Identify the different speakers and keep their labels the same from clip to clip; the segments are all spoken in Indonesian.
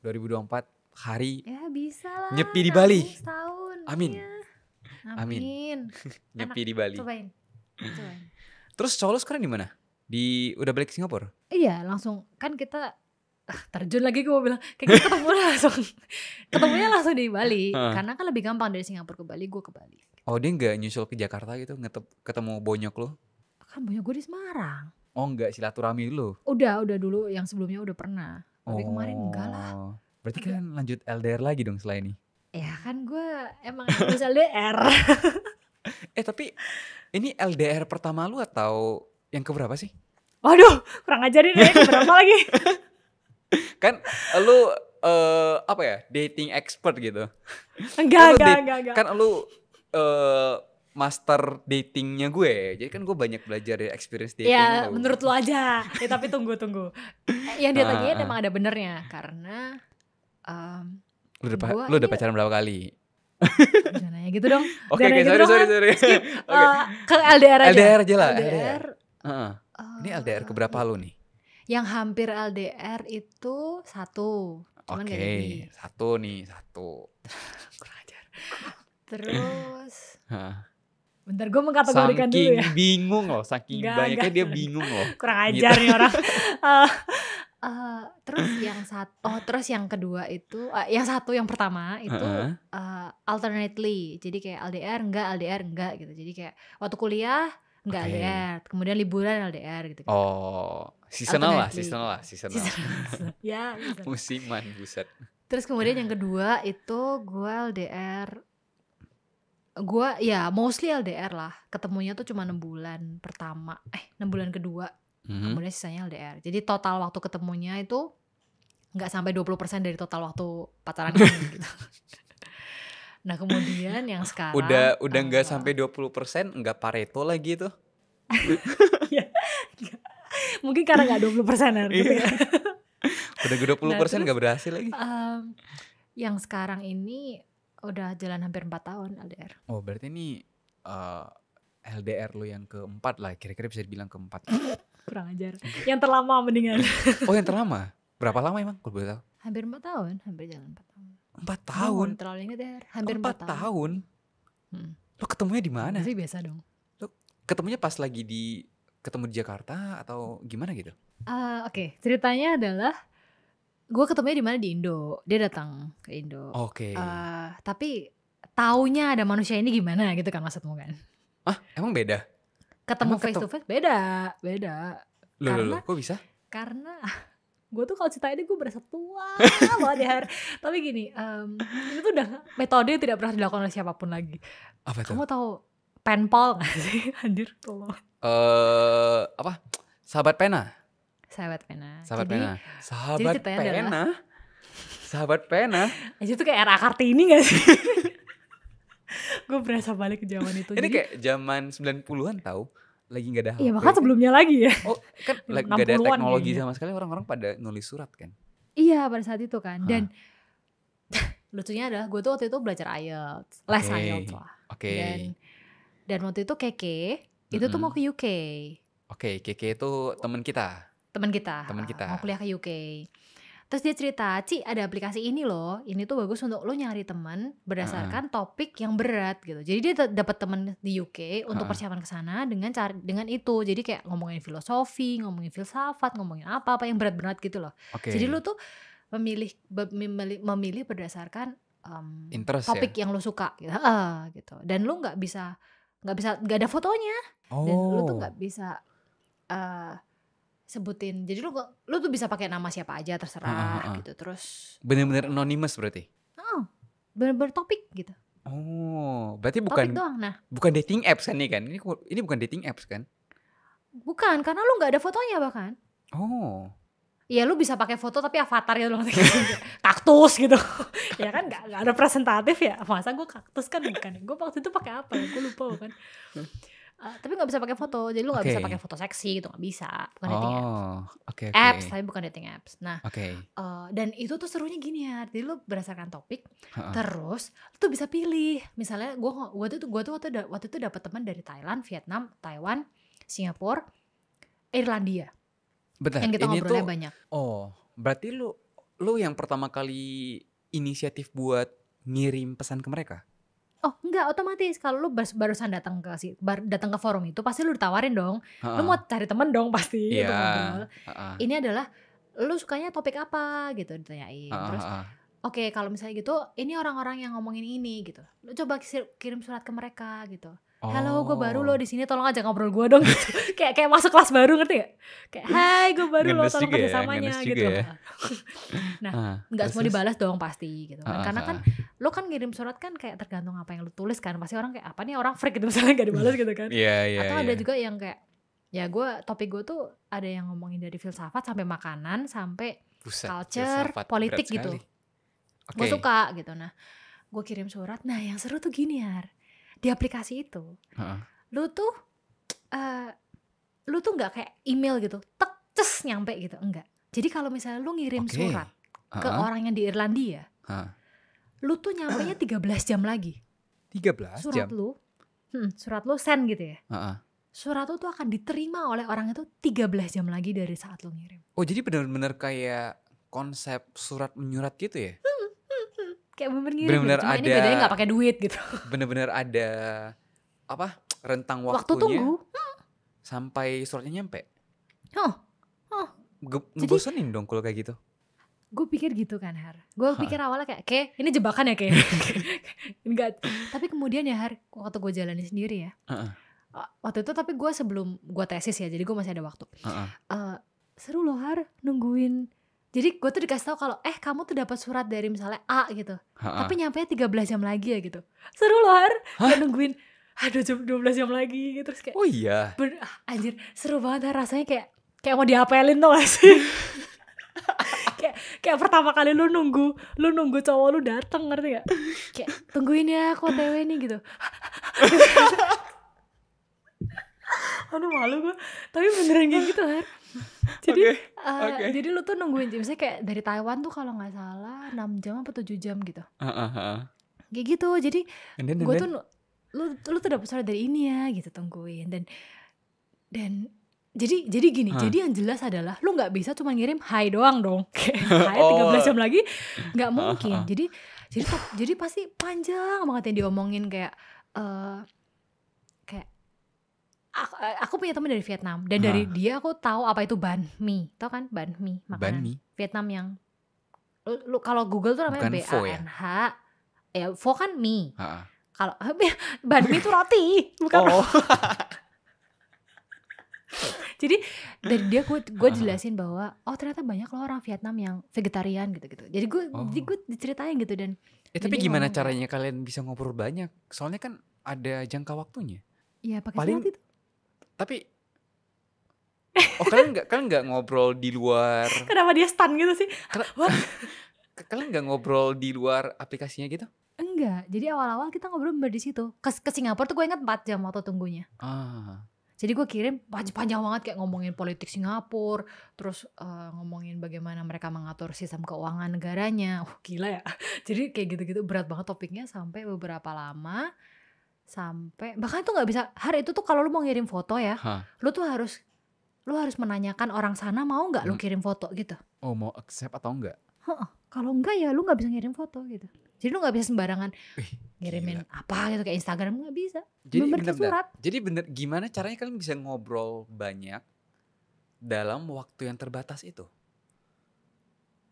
Speaker 1: 2024 hari
Speaker 2: Ya bisa lah.
Speaker 1: nyepi di Bali.
Speaker 2: Setahun.
Speaker 1: Amin.
Speaker 2: Iya.
Speaker 1: Amin. Nyepi di Bali.
Speaker 2: Cobain.
Speaker 1: Terus cowok lu sekarang di mana? Udah balik ke Singapura?
Speaker 2: Iya, langsung kan kita terjun lagi, gue mau bilang kayak kita ketemunya langsung di Bali. Karena kan lebih gampang dari Singapura ke Bali, gue ke Bali.
Speaker 1: Oh, dia nggak nyusul ke Jakarta gitu, ketemu bonyok lo?
Speaker 2: Kan bonyok gue di Semarang.
Speaker 1: Oh, nggak silaturahmi dulu?
Speaker 2: Udah dulu, yang sebelumnya udah pernah. Tapi kemarin enggak lah.
Speaker 1: Berarti kan lanjut LDR lagi dong setelah ini?
Speaker 2: Ya kan gue emang harus LDR.
Speaker 1: Tapi ini LDR pertama lu atau yang keberapa sih?
Speaker 2: Waduh, kurang ajarin ya, keberapa lagi?
Speaker 1: Kan lu apa ya, dating expert gitu.
Speaker 2: Enggak.
Speaker 1: Kan lu master datingnya gue, jadi kan gue banyak belajar dari experience dating.
Speaker 2: Ya menurut lu aja. Ya tapi tunggu. Yang dia tanyain emang ada benernya. Karena
Speaker 1: lu udah pacaran berapa kali?
Speaker 2: Jangan nanya gitu dong.
Speaker 1: Oke, sorry.
Speaker 2: Ke LDR aja.
Speaker 1: LDR aja lah. LDR. Ini LDR keberapa lu nih?
Speaker 2: Yang hampir LDR itu 1. Cuman gak jadi.
Speaker 1: Satu.
Speaker 2: Kurang ajar. Terus bentar, gue mengkategorikan dulu ya.
Speaker 1: Saking bingung loh, banyaknya dia bingung loh.
Speaker 2: Kurang ajar nih orang. Terus yang kedua itu, yang pertama itu alternately. Jadi kayak LDR enggak gitu. Jadi kayak waktu kuliah enggak LDR, kemudian liburan LDR gitu.
Speaker 1: Oh, seasonal lah.
Speaker 2: Ya,
Speaker 1: musiman, buset.
Speaker 2: Terus kemudian yang kedua itu gue LDR. Gue ya mostly LDR lah. Ketemunya tuh cuma 6 bulan pertama. 6 bulan kedua. Kemudian sisanya LDR. Jadi total waktu ketemunya itu gak sampai 20% dari total waktu pacaran kami gitu. Nah kemudian yang sekarang
Speaker 1: Udah gak sampai 20%, gak Pareto lagi tuh.
Speaker 2: Mungkin karena gak 20% gitu ya.
Speaker 1: Udah 20% gak berhasil lagi.
Speaker 2: Yang sekarang ini udah jalan hampir 4 tahun LDR.
Speaker 1: Oh berarti ini LDR lu yang keempat lah, kira-kira bisa dibilang keempat.
Speaker 2: Kurang ajar. Yang terlama mendingan.
Speaker 1: Oh yang terlama? Berapa lama emang kalau boleh tahu?
Speaker 2: Hampir 4 tahun, hampir jalan 4 tahun.
Speaker 1: 4 tahun?
Speaker 2: Terlalu inget ya, hampir 4
Speaker 1: tahun. Lo ketemunya di mana?
Speaker 2: Biasa dong.
Speaker 1: Lo ketemunya pas lagi ketemu di Jakarta atau gimana gitu?
Speaker 2: Oke, ceritanya adalah gue ketemunya di mana, di Indo. Dia datang ke Indo.
Speaker 1: Oke.
Speaker 2: Tapi taunya ada manusia ini gimana gitu kan maksudmu kan?
Speaker 1: Emang beda?
Speaker 2: Ketemu face to face beda.
Speaker 1: Loh, kok bisa?
Speaker 2: Karena gue tuh kalau ceritain ini gue berasa tua banget ya. Tapi gini, itu tuh udah metode yang tidak pernah dilakukan oleh siapapun lagi.
Speaker 1: Apa itu?
Speaker 2: Kamu tahu penpal gak sih? Anjir, tolong.
Speaker 1: Apa? Sahabat pena.
Speaker 2: Sahabat pena. Itu kayak era Kartini gak sih? Gue berasa balik ke zaman itu.
Speaker 1: Ini kayak zaman 90-an tahu. Lagi gak ada HP.
Speaker 2: Iya bahkan sebelumnya lagi ya.
Speaker 1: Oh kan lagi gak ada teknologi sama sekali, orang-orang pada nulis surat kan.
Speaker 2: Iya pada saat itu kan. Dan lucunya adalah gue tuh waktu itu belajar IELTS. Les IELTS lah. Dan waktu itu Keke itu tuh mau ke UK.
Speaker 1: Keke itu teman kita.
Speaker 2: Mau kuliah ke UK. Terus dia cerita, Ci ada aplikasi ini loh, ini tuh bagus untuk lo nyari teman berdasarkan topik yang berat gitu. Jadi dia dapat teman di UK untuk persiapan ke sana dengan itu. Jadi kayak ngomongin filosofi, ngomongin filsafat, ngomongin apa yang berat-berat gitu loh. Jadi lo tuh memilih berdasarkan
Speaker 1: interest,
Speaker 2: topik yang lo suka gitu. Dan lo nggak ada fotonya. Dan lo tuh nggak bisa sebutin. Jadi lu tuh bisa pakai nama siapa aja terserah gitu. Terus
Speaker 1: bener-bener anonymous berarti?
Speaker 2: Bener-bener topik gitu.
Speaker 1: Oh, berarti
Speaker 2: topik doang.
Speaker 1: Bukan dating apps kan ini kan? Ini bukan dating apps kan?
Speaker 2: Bukan, karena lu gak ada fotonya bahkan.
Speaker 1: Oh.
Speaker 2: Iya lu bisa pakai foto tapi avatar gitu loh. Kaktus gitu. Ya kan gak ada presentatif ya. Masa gue kaktus kan bukan. Gue waktu itu pakai apa ya? Gue lupa kan. Tapi gak bisa pakai foto. Jadi lu gak bisa pakai foto seksi gitu. Gak bisa. Bukan dating apps. Apps tapi bukan dating apps. Nah dan itu tuh serunya gini ya. Jadi lu berdasarkan topik. Terus lu tuh bisa pilih. Misalnya gue tuh waktu itu dapet teman dari Thailand, Vietnam, Taiwan, Singapura, Irlandia.
Speaker 1: Bentar,
Speaker 2: yang kita
Speaker 1: ini
Speaker 2: ngobrolnya
Speaker 1: tuh
Speaker 2: banyak.
Speaker 1: Oh berarti lu lo yang pertama kali inisiatif buat ngirim pesan ke mereka?
Speaker 2: Oh enggak, otomatis kalau lu barusan datang ke forum itu pasti lu ditawarin dong. Lu mau cari temen dong pasti untuk ngobrol.
Speaker 1: Heeh.
Speaker 2: Ini adalah lu sukanya topik apa gitu ditanyain. Terus oke, kalau misalnya gitu ini orang-orang yang ngomongin ini gitu. Lu coba kirim surat ke mereka gitu. Halo, gue baru lo di sini, tolong aja ngobrol gue dong gitu. kayak masuk kelas baru, ngerti gak? Kayak hai, gue baru lo, tolong kerjasamanya gitu. Nah, nggak semua dibalas dong pasti gitu kan. Karena kan lo kan ngirim surat kan kayak tergantung apa yang lo tulis kan. Pasti orang kayak apa nih orang freak gitu misalnya gak dibalas gitu kan. Atau ada juga yang kayak ya topik gue tuh ada yang ngomongin dari filsafat sampai makanan sampai culture, politik gitu. Gue suka gitu. Nah, gue kirim surat. Nah, yang seru tuh gini ya. Di aplikasi itu, lu tuh nggak kayak email gitu, ces nyampe gitu, enggak. Jadi kalau misalnya lu ngirim surat ke orang yang di Irlandia, lu tuh nyampenya 13 jam lagi.
Speaker 1: 13
Speaker 2: surat
Speaker 1: jam?
Speaker 2: Surat lu send gitu ya. Surat lu tuh akan diterima oleh orang itu 13 jam lagi dari saat lu ngirim.
Speaker 1: Oh jadi benar-benar kayak konsep surat menyurat gitu ya?
Speaker 2: Kayak bener-bener ngirim gitu. Cuma ini bedanya gak pakai duit gitu.
Speaker 1: Bener-bener ada apa rentang waktunya
Speaker 2: waktu tunggu
Speaker 1: sampai suratnya nyampe.
Speaker 2: Ngebosenin
Speaker 1: dong kalau kayak gitu.
Speaker 2: Gue pikir gitu kan Har. Gue pikir awalnya kayak ini jebakan ya kayak. Enggak. Tapi kemudian ya Har, waktu gue jalani sendiri ya. Waktu itu tapi gue sebelum gue tesis ya, jadi gue masih ada waktu. Seru loh Har nungguin. Jadi gue tuh dikasih tahu kalau kamu tuh dapat surat dari misalnya A gitu. Tapi nyampe 13 jam lagi ya gitu. Seru loh Har. Kayak nungguin 12 jam lagi gitu. Terus kayak
Speaker 1: oh iya.
Speaker 2: Anjir seru banget Har. Rasanya kayak mau diapelin tuh gak sih? kayak pertama kali lu nunggu cowok lu dateng, ngerti gak? Kayak tungguin ya aku OTW nih gitu. Aduh malu gue. Tapi beneran kayak gitu Har. Jadi jadi lu tuh nungguin, misalnya kayak dari Taiwan tuh kalau nggak salah 6 jam apa 7 jam gitu. Kayak gitu. Jadi gue tuh lu tuh dapet surat dari ini ya gitu, tungguin dan jadi gini. Jadi yang jelas adalah lu nggak bisa cuma ngirim hai doang dong. Hai 13 jam lagi nggak mungkin. Jadi pasti panjang banget yang diomongin kayak aku punya teman dari Vietnam dan dari dia aku tahu apa itu banh mi. Tau kan banh mi, makanan Vietnam yang lu kalau Google tuh namanya BANH. Ya pho kan mie. Kalau banh mi itu roti, bukan. Jadi dari dia gue jelasin bahwa ternyata banyak loh orang Vietnam yang vegetarian gitu-gitu. Jadi gue diceritain gitu dan
Speaker 1: tapi gimana caranya kalian bisa ngobrol banyak? Soalnya kan ada jangka waktunya.
Speaker 2: Iya pakai surat itu.
Speaker 1: Tapi kalian nggak ngobrol di luar?
Speaker 2: Kenapa dia stun gitu sih?
Speaker 1: Kalian nggak ngobrol di luar aplikasinya gitu?
Speaker 2: Enggak. Jadi awal-awal kita ngobrol di situ. Ke Singapura tuh gue ingat 4 jam waktu tunggunya. Jadi gue kirim panjang banget kayak ngomongin politik Singapura, terus ngomongin bagaimana mereka mengatur sistem keuangan negaranya. Gila ya. Jadi kayak gitu-gitu berat banget topiknya sampai beberapa lama. Sampai bahkan tuh nggak bisa hari itu tuh kalau lu mau ngirim foto ya, lu harus menanyakan orang sana mau nggak lu kirim foto gitu.
Speaker 1: Mau accept atau enggak?
Speaker 2: Kalau enggak ya lu nggak bisa ngirim foto gitu. Jadi lu nggak bisa sembarangan ngirimin apa gitu kayak Instagram, nggak bisa.
Speaker 1: Jadi bener gimana caranya kalian bisa ngobrol banyak dalam waktu yang terbatas itu?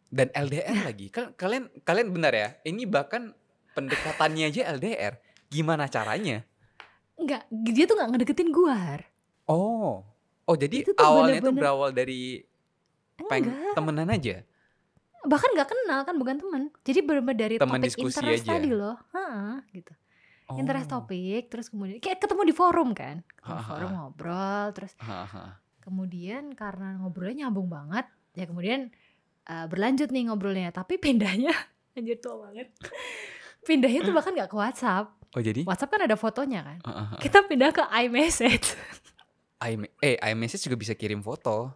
Speaker 1: Dan LDR lagi. Kalian benar ya? Ini bahkan pendekatannya aja LDR. Gimana caranya?
Speaker 2: Enggak, dia tuh gak ngedeketin gue Har.
Speaker 1: Jadi awalnya tuh berawal dari temenan aja?
Speaker 2: Bahkan gak kenal kan, bukan teman. Jadi bener-bener dari
Speaker 1: temen
Speaker 2: topik interest aja. Tadi loh gitu. Interest topik, terus kemudian kayak ketemu di forum kan. Forum ngobrol, terus kemudian karena ngobrolnya nyambung banget, ya kemudian berlanjut nih ngobrolnya. Tapi pindahnya anjir tua banget. Pindahnya tuh bahkan gak ke WhatsApp.
Speaker 1: Jadi?
Speaker 2: WhatsApp kan ada fotonya kan. Kita pindah ke iMessage.
Speaker 1: iMessage juga bisa kirim foto.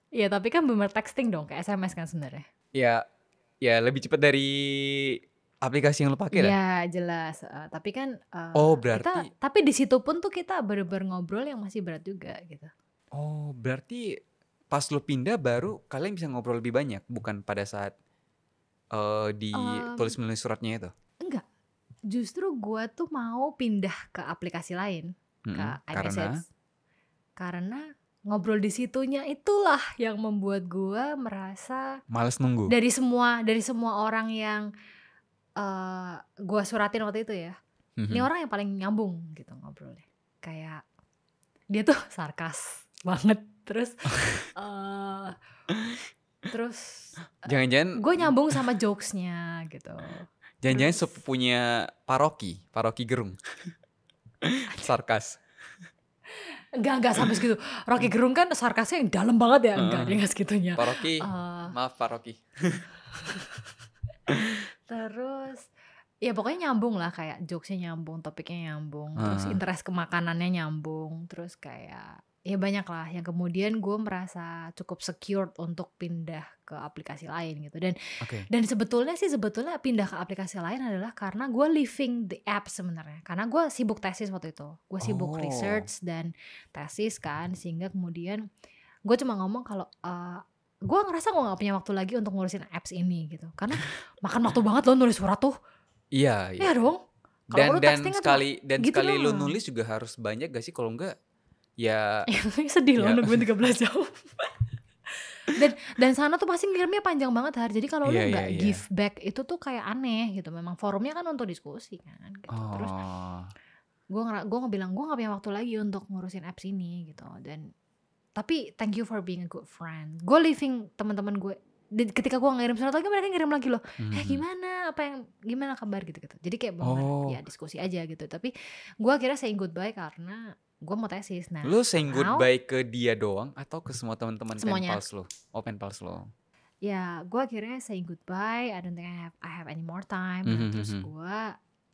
Speaker 2: Iya, tapi kan bener texting dong, kayak SMS kan sebenarnya.
Speaker 1: Ya lebih cepat dari aplikasi yang lo pakai lah.
Speaker 2: Iya, jelas. Tapi kan
Speaker 1: berarti
Speaker 2: tapi di situ pun tuh kita bener-bener ngobrol yang masih berat juga gitu.
Speaker 1: Berarti pas lo pindah baru kalian bisa ngobrol lebih banyak, bukan pada saat ditulis menulis suratnya itu?
Speaker 2: Enggak, justru gue tuh mau pindah ke aplikasi lain, ke
Speaker 1: Karena
Speaker 2: iMessage. Karena ngobrol di situnya itulah yang membuat gue merasa
Speaker 1: males nunggu.
Speaker 2: dari semua orang yang gue suratin waktu itu ya, ini orang yang paling nyambung gitu ngobrolnya. Kayak dia tuh sarkas banget, terus
Speaker 1: Jangan-jangan
Speaker 2: gue nyambung sama jokesnya gitu.
Speaker 1: jangan-jangan
Speaker 2: Terus-
Speaker 1: sepupunya Paroki Gerung. Sarkas.
Speaker 2: Enggak sampai segitu. Rocky Gerung kan sarkasnya yang dalam banget ya. Enggak, dia enggak segitunya.
Speaker 1: Paroki, maaf Paroki.
Speaker 2: Terus ya pokoknya nyambung lah, kayak jokesnya nyambung, topiknya nyambung, terus interest ke makanannya nyambung, terus kayak ya banyak lah yang kemudian gue merasa cukup secure untuk pindah ke aplikasi lain gitu. Dan sebetulnya pindah ke aplikasi lain adalah karena gue leaving the app sebenarnya, karena gue sibuk tesis waktu itu, gue sibuk research dan tesis kan, sehingga kemudian gue cuma ngomong kalau gue ngerasa gue nggak punya waktu lagi untuk ngurusin apps ini gitu, karena makan waktu banget loh nulis surat tuh.
Speaker 1: Iya.
Speaker 2: Ya dong. Kalau
Speaker 1: Dan
Speaker 2: texting
Speaker 1: sekali
Speaker 2: gitu
Speaker 1: sekali lu
Speaker 2: doang.
Speaker 1: nulis juga harus banyak gak sih, kalau enggak ya
Speaker 2: sedih loh
Speaker 1: Ya.
Speaker 2: nungguin 13 jam. dan sana tuh pasti ngirimnya panjang banget Har. Jadi kalau lu
Speaker 1: Iya,
Speaker 2: nggak
Speaker 1: iya, iya.
Speaker 2: give back itu tuh kayak aneh gitu. Memang forumnya kan untuk diskusi kan gitu. Terus gue ngebilang gue nggak punya waktu lagi untuk ngurusin apps ini gitu. Dan tapi thank you for being a good friend. Gue leaving teman-teman gue. Ketika gue ngirim surat lagi, mereka ngirim lagi loh. Gimana kabar gitu. Jadi kayak ya diskusi aja gitu. Tapi gue akhirnya saying goodbye karena gue mau tesis. Nah,
Speaker 1: lu saying goodbye ke dia doang atau ke semua teman-teman
Speaker 2: Semuanya.
Speaker 1: penpals lo? Pen pals lo.
Speaker 2: Ya gue akhirnya saying goodbye. I don't think I have any more time. Nah, terus gue,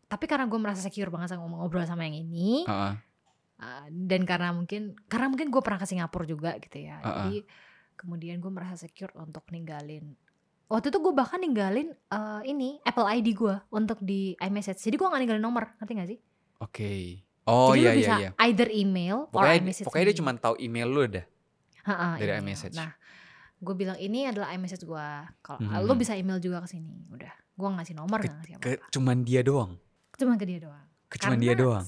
Speaker 2: tapi karena gue merasa secure banget sama ngobrol sama yang ini, dan karena mungkin gue pernah ke Singapura juga gitu ya. Jadi kemudian gue merasa secure untuk ninggalin. Waktu itu gue bahkan ninggalin ini Apple ID gue untuk di iMessage. Jadi gue gak ninggalin nomor, ngerti gak sih?
Speaker 1: Oke. Oh
Speaker 2: Jadi
Speaker 1: iya
Speaker 2: lu bisa
Speaker 1: iya.
Speaker 2: either email or iMessage.
Speaker 1: Pokoknya dia cuma tahu email lu dah dari
Speaker 2: email.
Speaker 1: iMessage.
Speaker 2: Nah, gue bilang ini adalah iMessage gue. Kalau lu bisa email juga ke sini. Udah, gue ngasih nomor, gak ngasih apa-apa.
Speaker 1: Cuman dia doang.
Speaker 2: Cuman ke dia doang.
Speaker 1: Dia doang.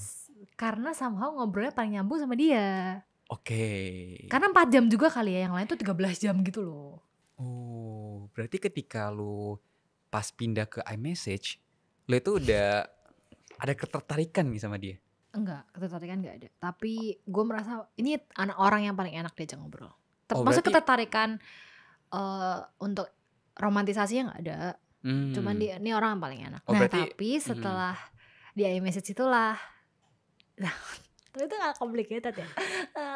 Speaker 2: Karena somehow ngobrolnya paling nyambung sama dia.
Speaker 1: Oke.
Speaker 2: Karena 4 jam juga kali ya, yang lain tuh 13 jam gitu loh.
Speaker 1: Oh, berarti ketika lu pas pindah ke iMessage, lu itu udah ada ketertarikan nih sama dia?
Speaker 2: Enggak, ketertarikan enggak ada. Tapi gue merasa ini anak orang yang paling enak diajak ngobrol.
Speaker 1: Oh,
Speaker 2: Maksudnya
Speaker 1: berarti-
Speaker 2: ketertarikan untuk romantisasinya enggak ada. Cuman dia ini orang yang paling enak.
Speaker 1: Oh,
Speaker 2: Nah,
Speaker 1: berarti-
Speaker 2: tapi setelah di iMessage itulah, tapi itu gak complicated ya.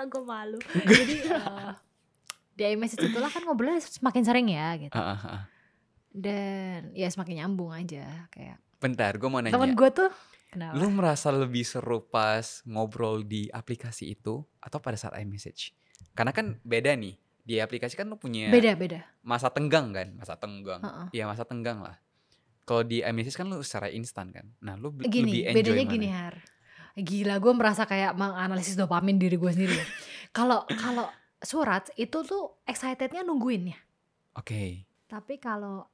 Speaker 2: Gue malu. Jadi di iMessage itulah kan ngobrolnya semakin sering ya gitu. Dan ya semakin nyambung aja kayak.
Speaker 1: Bentar, gue mau nanya.
Speaker 2: Temen gue tuh kenapa?
Speaker 1: Lu merasa lebih seru pas ngobrol di aplikasi itu atau pada saat iMessage? Karena kan beda nih. Di aplikasi kan lu punya
Speaker 2: Beda.
Speaker 1: masa tenggang kan? Masa tenggang. Iya, masa tenggang lah. Kalau di iMessage kan lu secara instan kan. Nah, lu lebih enjoy
Speaker 2: bedanya
Speaker 1: mana?
Speaker 2: gini Har. Gila, gue merasa kayak menganalisis dopamin diri gue sendiri. Kalau surat itu tuh excitednya nungguin ya.
Speaker 1: Oke.
Speaker 2: Tapi kalau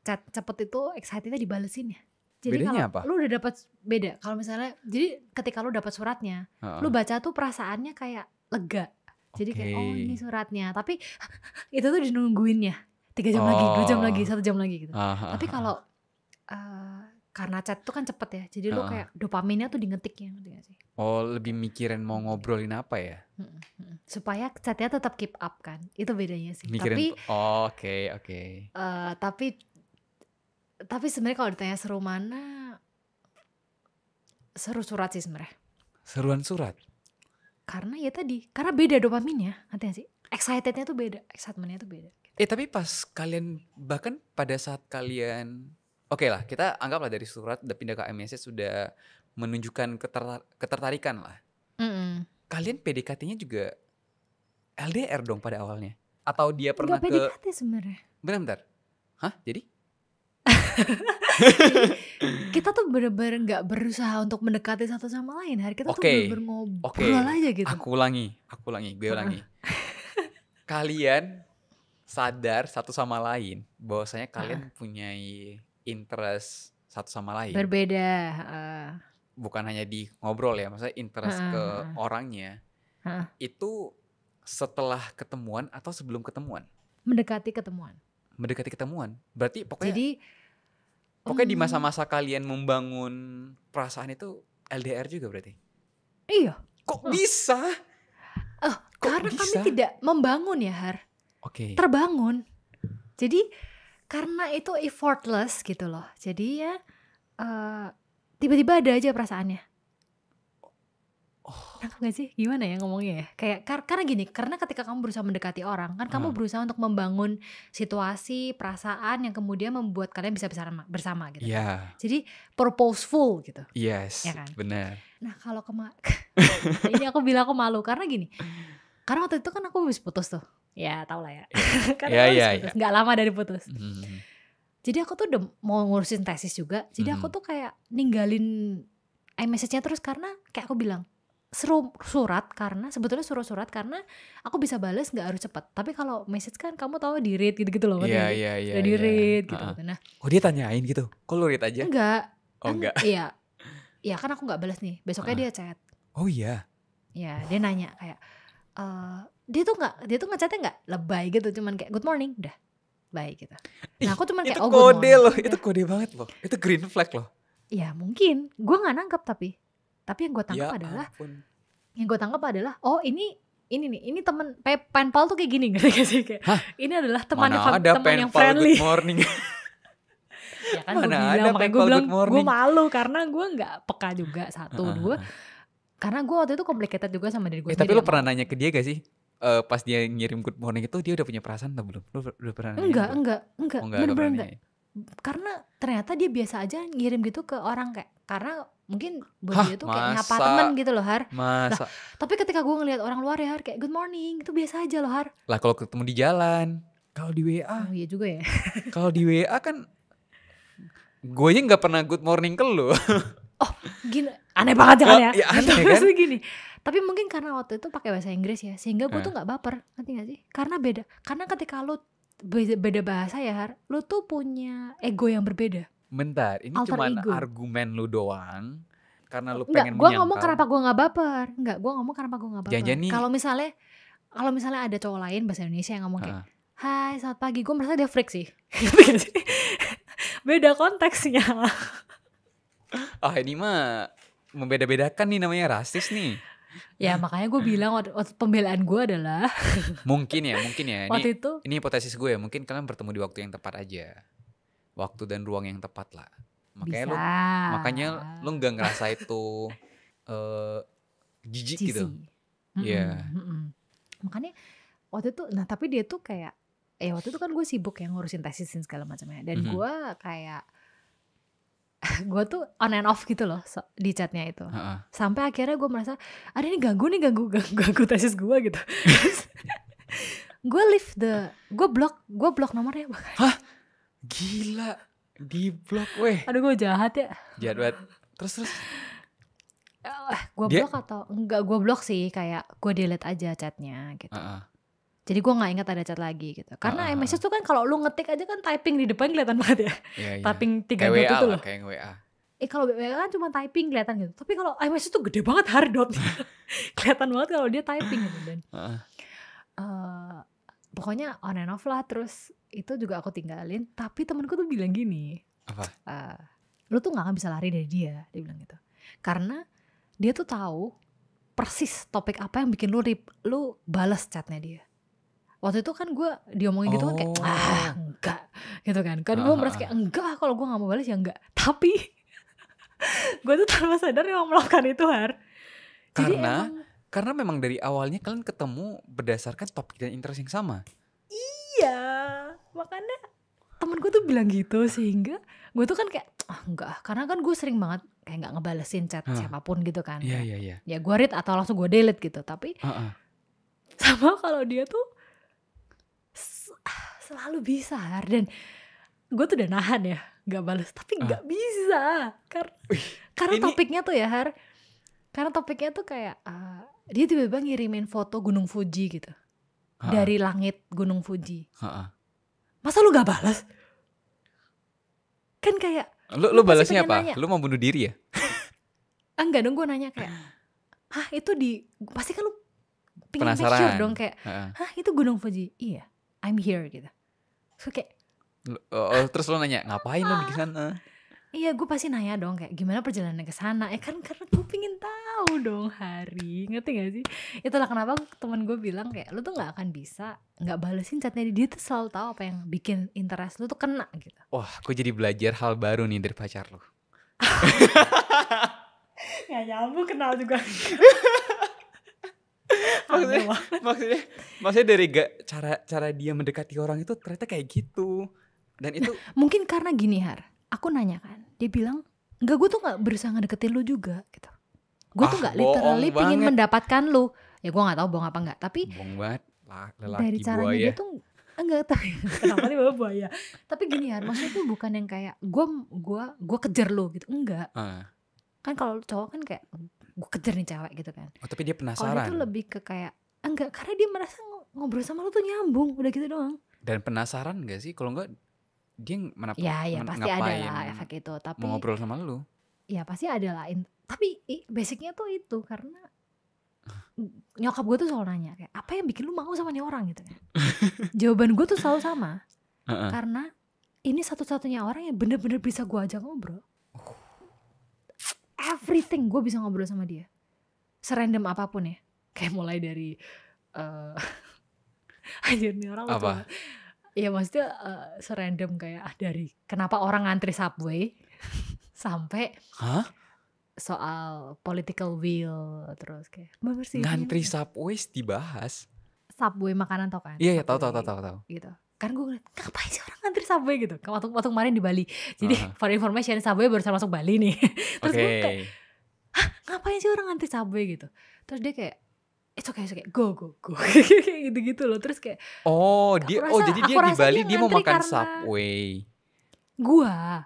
Speaker 2: chat cepet itu excitednya dibalesin ya. Jadi
Speaker 1: Bedanya
Speaker 2: kalau
Speaker 1: apa?
Speaker 2: lu udah dapat beda. Kalau misalnya, jadi ketika lu dapat suratnya, lu baca tuh perasaannya kayak lega. Jadi kayak oh ini suratnya. Tapi itu tuh dinungguin ya. 3 jam lagi, 2 jam lagi, 1 jam lagi gitu. Tapi kalau karena chat tuh kan cepet ya. Jadi lu kayak dopaminnya tuh digetiknya, ngerti gak sih?
Speaker 1: Oh, lebih mikirin mau ngobrolin apa ya?
Speaker 2: Supaya chatnya tetap keep up kan. Itu bedanya sih.
Speaker 1: Mikirin,
Speaker 2: Tapi
Speaker 1: oke.
Speaker 2: tapi sebenarnya kalau ditanya seru mana, seru surat sih sebenarnya.
Speaker 1: Seruan surat?
Speaker 2: Karena ya tadi, karena beda dopaminnya, ngerti gak sih? Excitednya tuh beda, excitementnya tuh beda.
Speaker 1: Tapi pas kalian, bahkan pada saat kalian, oke lah, kita anggaplah dari surat udah pindah ke iMessage sudah menunjukkan ketertarikan lah. Kalian PDKT-nya juga LDR dong pada awalnya? Atau dia pernah
Speaker 2: Nggak PDKT sebenarnya.
Speaker 1: Bentar. Hah? Jadi?
Speaker 2: Kita tuh bener-bener gak berusaha untuk mendekati satu sama lain. Hari kita tuh bener-bener ngobrol aja gitu.
Speaker 1: Aku ulangi, gue ulangi. Kalian sadar satu sama lain bahwasanya kalian punya interest satu sama lain.
Speaker 2: Berbeda.
Speaker 1: Bukan hanya di ngobrol ya, maksudnya interest ke orangnya. Itu setelah ketemuan atau sebelum ketemuan?
Speaker 2: Mendekati ketemuan.
Speaker 1: Mendekati ketemuan. Berarti pokoknya
Speaker 2: Jadi
Speaker 1: di masa-masa kalian membangun perasaan itu LDR juga berarti?
Speaker 2: iya.
Speaker 1: Kok bisa?
Speaker 2: Karena
Speaker 1: bisa?
Speaker 2: kami tidak membangun ya Har.
Speaker 1: Oke.
Speaker 2: Terbangun. Jadi karena itu effortless gitu loh. Jadi ya tiba-tiba ada aja perasaannya. Nangkep gak sih? Gimana ya ngomongnya ya? Kayak karena gini, karena ketika kamu berusaha mendekati orang, kan kamu berusaha untuk membangun situasi, perasaan yang kemudian membuat kalian bisa bersama gitu.
Speaker 1: Iya.
Speaker 2: Jadi purposeful gitu.
Speaker 1: Yes,
Speaker 2: Ya kan?
Speaker 1: benar.
Speaker 2: Nah kalau ini aku bilang aku malu karena gini. Karena waktu itu kan aku habis putus tuh. Ya tau lah ya. Karena aku habis putus. Gak lama dari putus. Jadi aku tuh udah mau ngurusin tesis juga. Jadi aku tuh kayak ninggalin iMessage-nya terus karena kayak aku bilang surat karena sebetulnya suruh surat karena aku bisa bales nggak harus cepat. Tapi kalau message kan kamu tahu di read gitu-gitu loh.
Speaker 1: Iya.
Speaker 2: Udah di read gitu. Nah,
Speaker 1: dia tanyain gitu. Kok lu read aja?
Speaker 2: Enggak.
Speaker 1: Oh enggak.
Speaker 2: Iya. Iya kan aku nggak balas nih. Besoknya dia chat.
Speaker 1: Oh iya.
Speaker 2: Ya dia nanya kayak dia tuh ngechatnya nggak lebay gitu, cuman kayak good morning, udah baik gitu. Nah aku cuman kayak
Speaker 1: itu kode loh,
Speaker 2: udah.
Speaker 1: itu kode banget loh, itu green flag loh.
Speaker 2: Ya mungkin, gue nggak nangkep tapi yang gue tangkap adalah, oh ini nih, ini temen penpal tuh kayak gini nggak sih kayak, ini adalah teman yang friendly.
Speaker 1: Good morning.
Speaker 2: Ya kan gue bilang, makanya gue bilang gue malu karena gue nggak peka juga dua. Karena gue waktu itu complicated juga sama diri gue sendiri.
Speaker 1: Tapi lu pernah nanya ke dia gak sih? Pas dia ngirim good morning itu dia udah punya perasaan atau belum? Lu udah pernah nanya? Enggak.
Speaker 2: Bener-bener enggak. Karena ternyata dia biasa aja ngirim gitu ke orang kayak, karena mungkin buat dia tuh kayak nyapa temen gitu loh Har.
Speaker 1: Masa?
Speaker 2: Lah, tapi ketika gue ngeliat orang luar ya Har, kayak good morning itu biasa aja loh Har.
Speaker 1: Lah kalau ketemu di jalan, kalau di WA.
Speaker 2: Oh iya juga ya.
Speaker 1: Kalau di WA kan gue aja gak pernah good morning ke lu.
Speaker 2: Oh gini, aneh banget ya.
Speaker 1: Ya aneh kan?
Speaker 2: Gini. Tapi mungkin karena waktu itu pakai bahasa Inggris ya, sehingga gue tuh nggak baper, ngerti gak sih? Karena beda. Karena ketika lu beda bahasa ya Har, lu tuh punya ego yang berbeda.
Speaker 1: Bentar, ini cuma argumen lu doang. Karena lu pengen menyangkal.
Speaker 2: Gue ngomong kenapa gue nggak baper. Gue ngomong kenapa gue nggak baper. Kalau misalnya ada cowok lain bahasa Indonesia yang ngomong kayak, hai selamat pagi, gue merasa dia freak sih. Beda konteksnya.
Speaker 1: Ini mah membeda-bedakan nih, namanya rasis nih.
Speaker 2: Ya makanya gue bilang waktu pembelaan gue adalah
Speaker 1: mungkin ya
Speaker 2: waktu itu
Speaker 1: ini hipotesis gue ya, mungkin kalian bertemu di waktu yang tepat aja, waktu dan ruang yang tepat lah, makanya lu nggak ngerasa itu jijik gitu. Iya.
Speaker 2: Makanya waktu itu, nah tapi dia tuh kayak waktu itu kan gue sibuk ya ngurusin tesis dan segala macamnya, dan gue kayak gue tuh on and off gitu loh di chatnya itu. Sampai akhirnya gue merasa ada ini ganggu tesis gue gitu. Gue blok nomornya bahkan.
Speaker 1: Hah? Gila, di blok weh.
Speaker 2: Aduh gue jahat ya.
Speaker 1: Jahat. Terus
Speaker 2: gue blok atau enggak, gue blok sih, kayak gue delete aja chatnya gitu. Jadi gue gak ingat ada chat lagi gitu. Karena iMessage tuh kan kalau lu ngetik aja kan typing di depan kelihatan banget ya. Typing 3 dot itu loh.
Speaker 1: Kayak WA.
Speaker 2: Kalau WA kan cuma typing kelihatan gitu. Tapi kalau iMessage tuh gede banget hard dot. Kelihatan banget kalau dia typing gitu. Dan pokoknya on and off lah. Terus itu juga aku tinggalin. Tapi temenku tuh bilang gini.
Speaker 1: Apa?
Speaker 2: Lu tuh gak akan bisa lari dari dia. Dia bilang gitu. Karena dia tuh tahu persis topik apa yang bikin lu balas chatnya dia. Waktu itu kan gue diomongin gitu kan kayak enggak gitu kan gue merasa kayak enggak, kalau gue gak mau balas ya enggak. Tapi gue tuh tanpa sadar memang melakukan itu Har.
Speaker 1: Karena memang dari awalnya kalian ketemu berdasarkan topik dan interest yang sama.
Speaker 2: Iya, makanya temen gue tuh bilang gitu, sehingga gue tuh kan kayak enggak, karena kan gue sering banget kayak gak ngebalesin chat siapapun gitu kan.
Speaker 1: Iya.
Speaker 2: Ya gue read atau langsung gue delete gitu. Tapi sama kalau dia tuh selalu bisa Har. Dan gue tuh udah nahan ya gak balas, tapi gak bisa karena topiknya tuh ya Har, karena topiknya tuh kayak dia tiba-tiba ngirimin foto Gunung Fuji gitu.
Speaker 1: Ha-ha.
Speaker 2: dari langit Gunung Fuji.
Speaker 1: Ha-ha.
Speaker 2: Masa lu gak balas? Kan kayak
Speaker 1: Lu
Speaker 2: pasti
Speaker 1: balasnya
Speaker 2: pengen
Speaker 1: apa?
Speaker 2: nanya.
Speaker 1: Lu mau bunuh diri ya?
Speaker 2: Enggak dong, gue nanya kayak, hah itu pasti kan lu pengen make sure
Speaker 1: Penasaran.
Speaker 2: dong kayak,
Speaker 1: Ha-ha.
Speaker 2: hah itu Gunung Fuji? Iya, I'm here gitu. So kayak,
Speaker 1: Terus lu nanya, ngapain lu di sana?
Speaker 2: iya gue pasti nanya dong kayak gimana perjalanan ke sana. Kan karena gue pengen tahu dong Hari, ngerti gak sih? Itulah kenapa teman gue bilang kayak lu tuh nggak akan bisa nggak balesin chatnya dia tuh selalu tahu apa yang bikin interest lu tuh kena gitu.
Speaker 1: Wah, gue jadi belajar hal baru nih dari pacar lu.
Speaker 2: Gak nyambung kenal juga.
Speaker 1: maksudnya dari cara dia mendekati orang itu ternyata kayak gitu. Dan itu
Speaker 2: Mungkin karena gini Har, aku nanya kan, dia bilang enggak, gue tuh nggak berusaha ngedeketin lu juga gitu. Gue tuh nggak literally
Speaker 1: bohong
Speaker 2: pingin
Speaker 1: banget.
Speaker 2: mendapatkan lu. Ya gue nggak tahu bohong apa enggak, tapi
Speaker 1: bohong banget. Lelaki
Speaker 2: dari caranya
Speaker 1: buaya.
Speaker 2: dia tuh enggak, tapi kenapa nih bawa buaya? Tapi gini Har, maksudnya tuh bukan yang kayak gue kejar lu gitu, enggak. Kan kalau cowok kan kayak gue kejar nih cewek gitu kan.
Speaker 1: Oh, tapi dia
Speaker 2: Kalau dia
Speaker 1: penasaran.
Speaker 2: tuh lebih ke kayak enggak, karena dia merasa ngobrol sama lu tuh nyambung, udah gitu doang.
Speaker 1: Dan penasaran gak sih? Kalau enggak, dia
Speaker 2: Ya pasti ada lah efek itu, tapi
Speaker 1: mau ngobrol sama lu.
Speaker 2: ya pasti ada lah. Tapi basicnya tuh itu karena nyokap gue tuh selalu nanya kayak apa yang bikin lu mau sama nih orang gitu kan. Jawaban gue tuh selalu sama. Karena ini satu-satunya orang yang bener-bener bisa gue ajak ngobrol. Everything gue bisa ngobrol sama dia. Serandom apapun ya. Kayak mulai dari anjir nih orang lucu
Speaker 1: Apa?
Speaker 2: banget. Ya maksudnya serandom kayak dari kenapa orang ngantri subway sampai soal political will, terus kayak
Speaker 1: ngantri subway dibahas.
Speaker 2: Subway makanan tau kan?
Speaker 1: Iya, tahu.
Speaker 2: Gitu. Kan gue ngeliat, ngapain sih orang ngantri subway gitu? Waktu kemarin di Bali. Jadi for information, subway barusan masuk Bali nih. Terus gue kayak, hah ngapain sih orang ngantri subway gitu? Terus dia kayak, it's okay, go. Kayak gitu-gitu loh. Terus kayak,
Speaker 1: jadi dia di Bali dia mau makan subway.
Speaker 2: Gua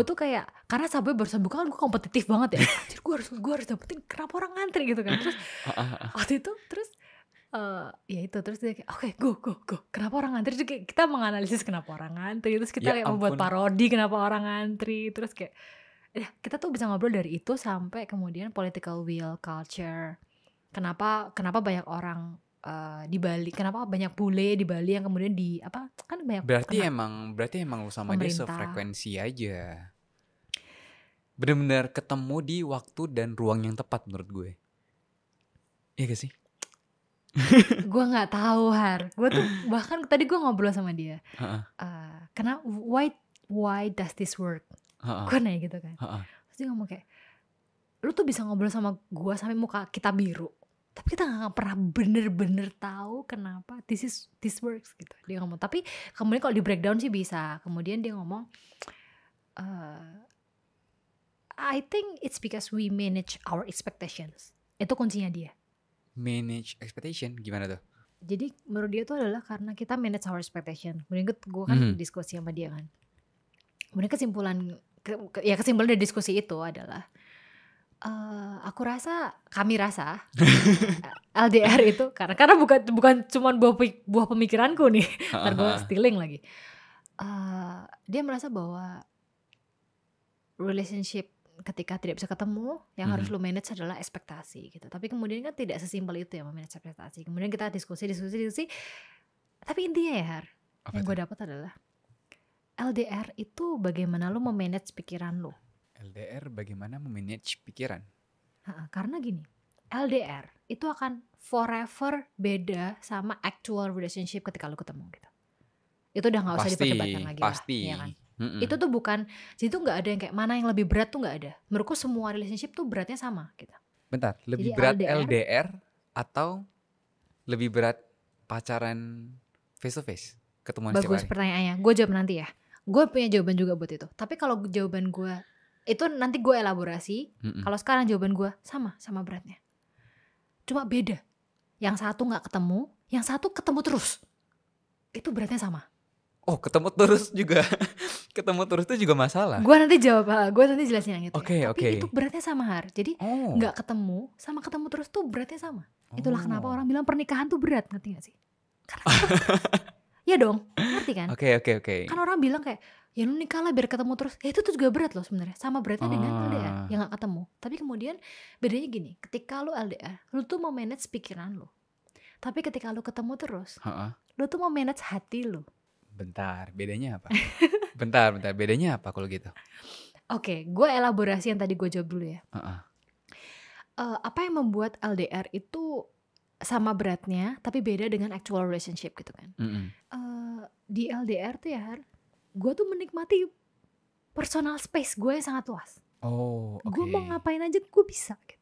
Speaker 2: tuh kayak, karena subway barusan buka kan gue kompetitif banget ya. Anjir gue harus dapetin, kenapa orang ngantri gitu kan. Terus waktu itu terus ya itu terus dia kayak oke, go. Kenapa orang ngantri? Terus kayak kita menganalisis kenapa orang ngantri. Terus kita kayak membuat parodi kenapa orang ngantri. Terus kayak ya kita tuh bisa ngobrol dari itu sampai kemudian political will, culture. Kenapa banyak orang di Bali, kenapa banyak bule di Bali yang kemudian kan banyak.
Speaker 1: Berarti emang lu sama
Speaker 2: pemerintah.
Speaker 1: dia sefrekuensi aja. Benar-benar ketemu di waktu dan ruang yang tepat menurut gue. Iya gak sih?
Speaker 2: Gue nggak tahu Har. Gue tuh bahkan tadi gue ngobrol sama dia. Karena why does this work? Gue nanya gitu kan. Terus dia ngomong kayak, lu tuh bisa ngobrol sama gue sampai muka kita biru, tapi kita nggak pernah bener-bener tahu kenapa this works gitu. Dia ngomong, tapi kemudian kalau di breakdown sih bisa. Kemudian dia ngomong, I think it's because we manage our expectations. Itu kuncinya dia.
Speaker 1: Manage expectation gimana tuh?
Speaker 2: Jadi menurut dia tuh adalah karena kita manage our expectation. Kemudian gue kan diskusi sama dia kan. Kemudian kesimpulan dari diskusi itu adalah kami rasa LDR itu karena bukan cuma buah pemikiranku nih. Ntar gue stealing lagi. Dia merasa bahwa relationship ketika tidak bisa ketemu, yang harus lu manage adalah ekspektasi gitu. Tapi kemudian kan tidak sesimpel itu ya memanage ekspektasi. Kemudian kita diskusi. Tapi intinya ya Har, yang gue dapat adalah LDR itu bagaimana lu memanage pikiran lu.
Speaker 1: LDR bagaimana memanage pikiran?
Speaker 2: Karena gini, LDR itu akan forever beda sama actual relationship ketika lu ketemu gitu. Itu udah gak usah diperdebatkan lagi
Speaker 1: pasti.
Speaker 2: lah, ya kan? Itu tuh bukan, jadi tuh gak ada yang kayak mana yang lebih berat tuh gak ada. Menurutku semua relationship tuh beratnya sama gitu.
Speaker 1: Bentar, lebih
Speaker 2: Jadi
Speaker 1: berat LDR atau lebih berat pacaran face to face? Ketemuan setiap hari?
Speaker 2: Bagus pertanyaannya, gue jawab nanti ya. Gue punya jawaban juga buat itu. Tapi kalau jawaban gue itu nanti gue elaborasi. Kalau sekarang jawaban gue sama beratnya. Cuma beda. Yang satu gak ketemu, yang satu ketemu terus. Itu beratnya sama.
Speaker 1: Oh, ketemu terus juga. Ketemu terus itu juga masalah.
Speaker 2: Gue nanti jelasin yang itu.
Speaker 1: Oke.
Speaker 2: Tapi itu beratnya sama Har. Jadi gak ketemu sama ketemu terus tuh beratnya sama. Itulah kenapa orang bilang pernikahan tuh berat, ngerti gak sih? Karena ya dong, ngerti kan?
Speaker 1: Oke.
Speaker 2: Kan orang bilang kayak, ya lu nikah lah biar ketemu terus. Ya itu tuh juga berat loh sebenarnya. Sama beratnya dengan LDR yang gak ketemu. Tapi kemudian bedanya gini, ketika lu LDR, lu tuh mau manage pikiran lu. Tapi ketika lu ketemu terus, lu tuh mau manage hati lu.
Speaker 1: Bentar, bedanya apa? bentar, bedanya apa kalau gitu?
Speaker 2: Oke, gue elaborasi yang tadi gue jawab dulu ya. Apa yang membuat LDR itu sama beratnya, tapi beda dengan actual relationship gitu kan. Di LDR tuh ya, gue tuh menikmati personal space gue yang sangat luas. Gue mau ngapain aja gue bisa gitu.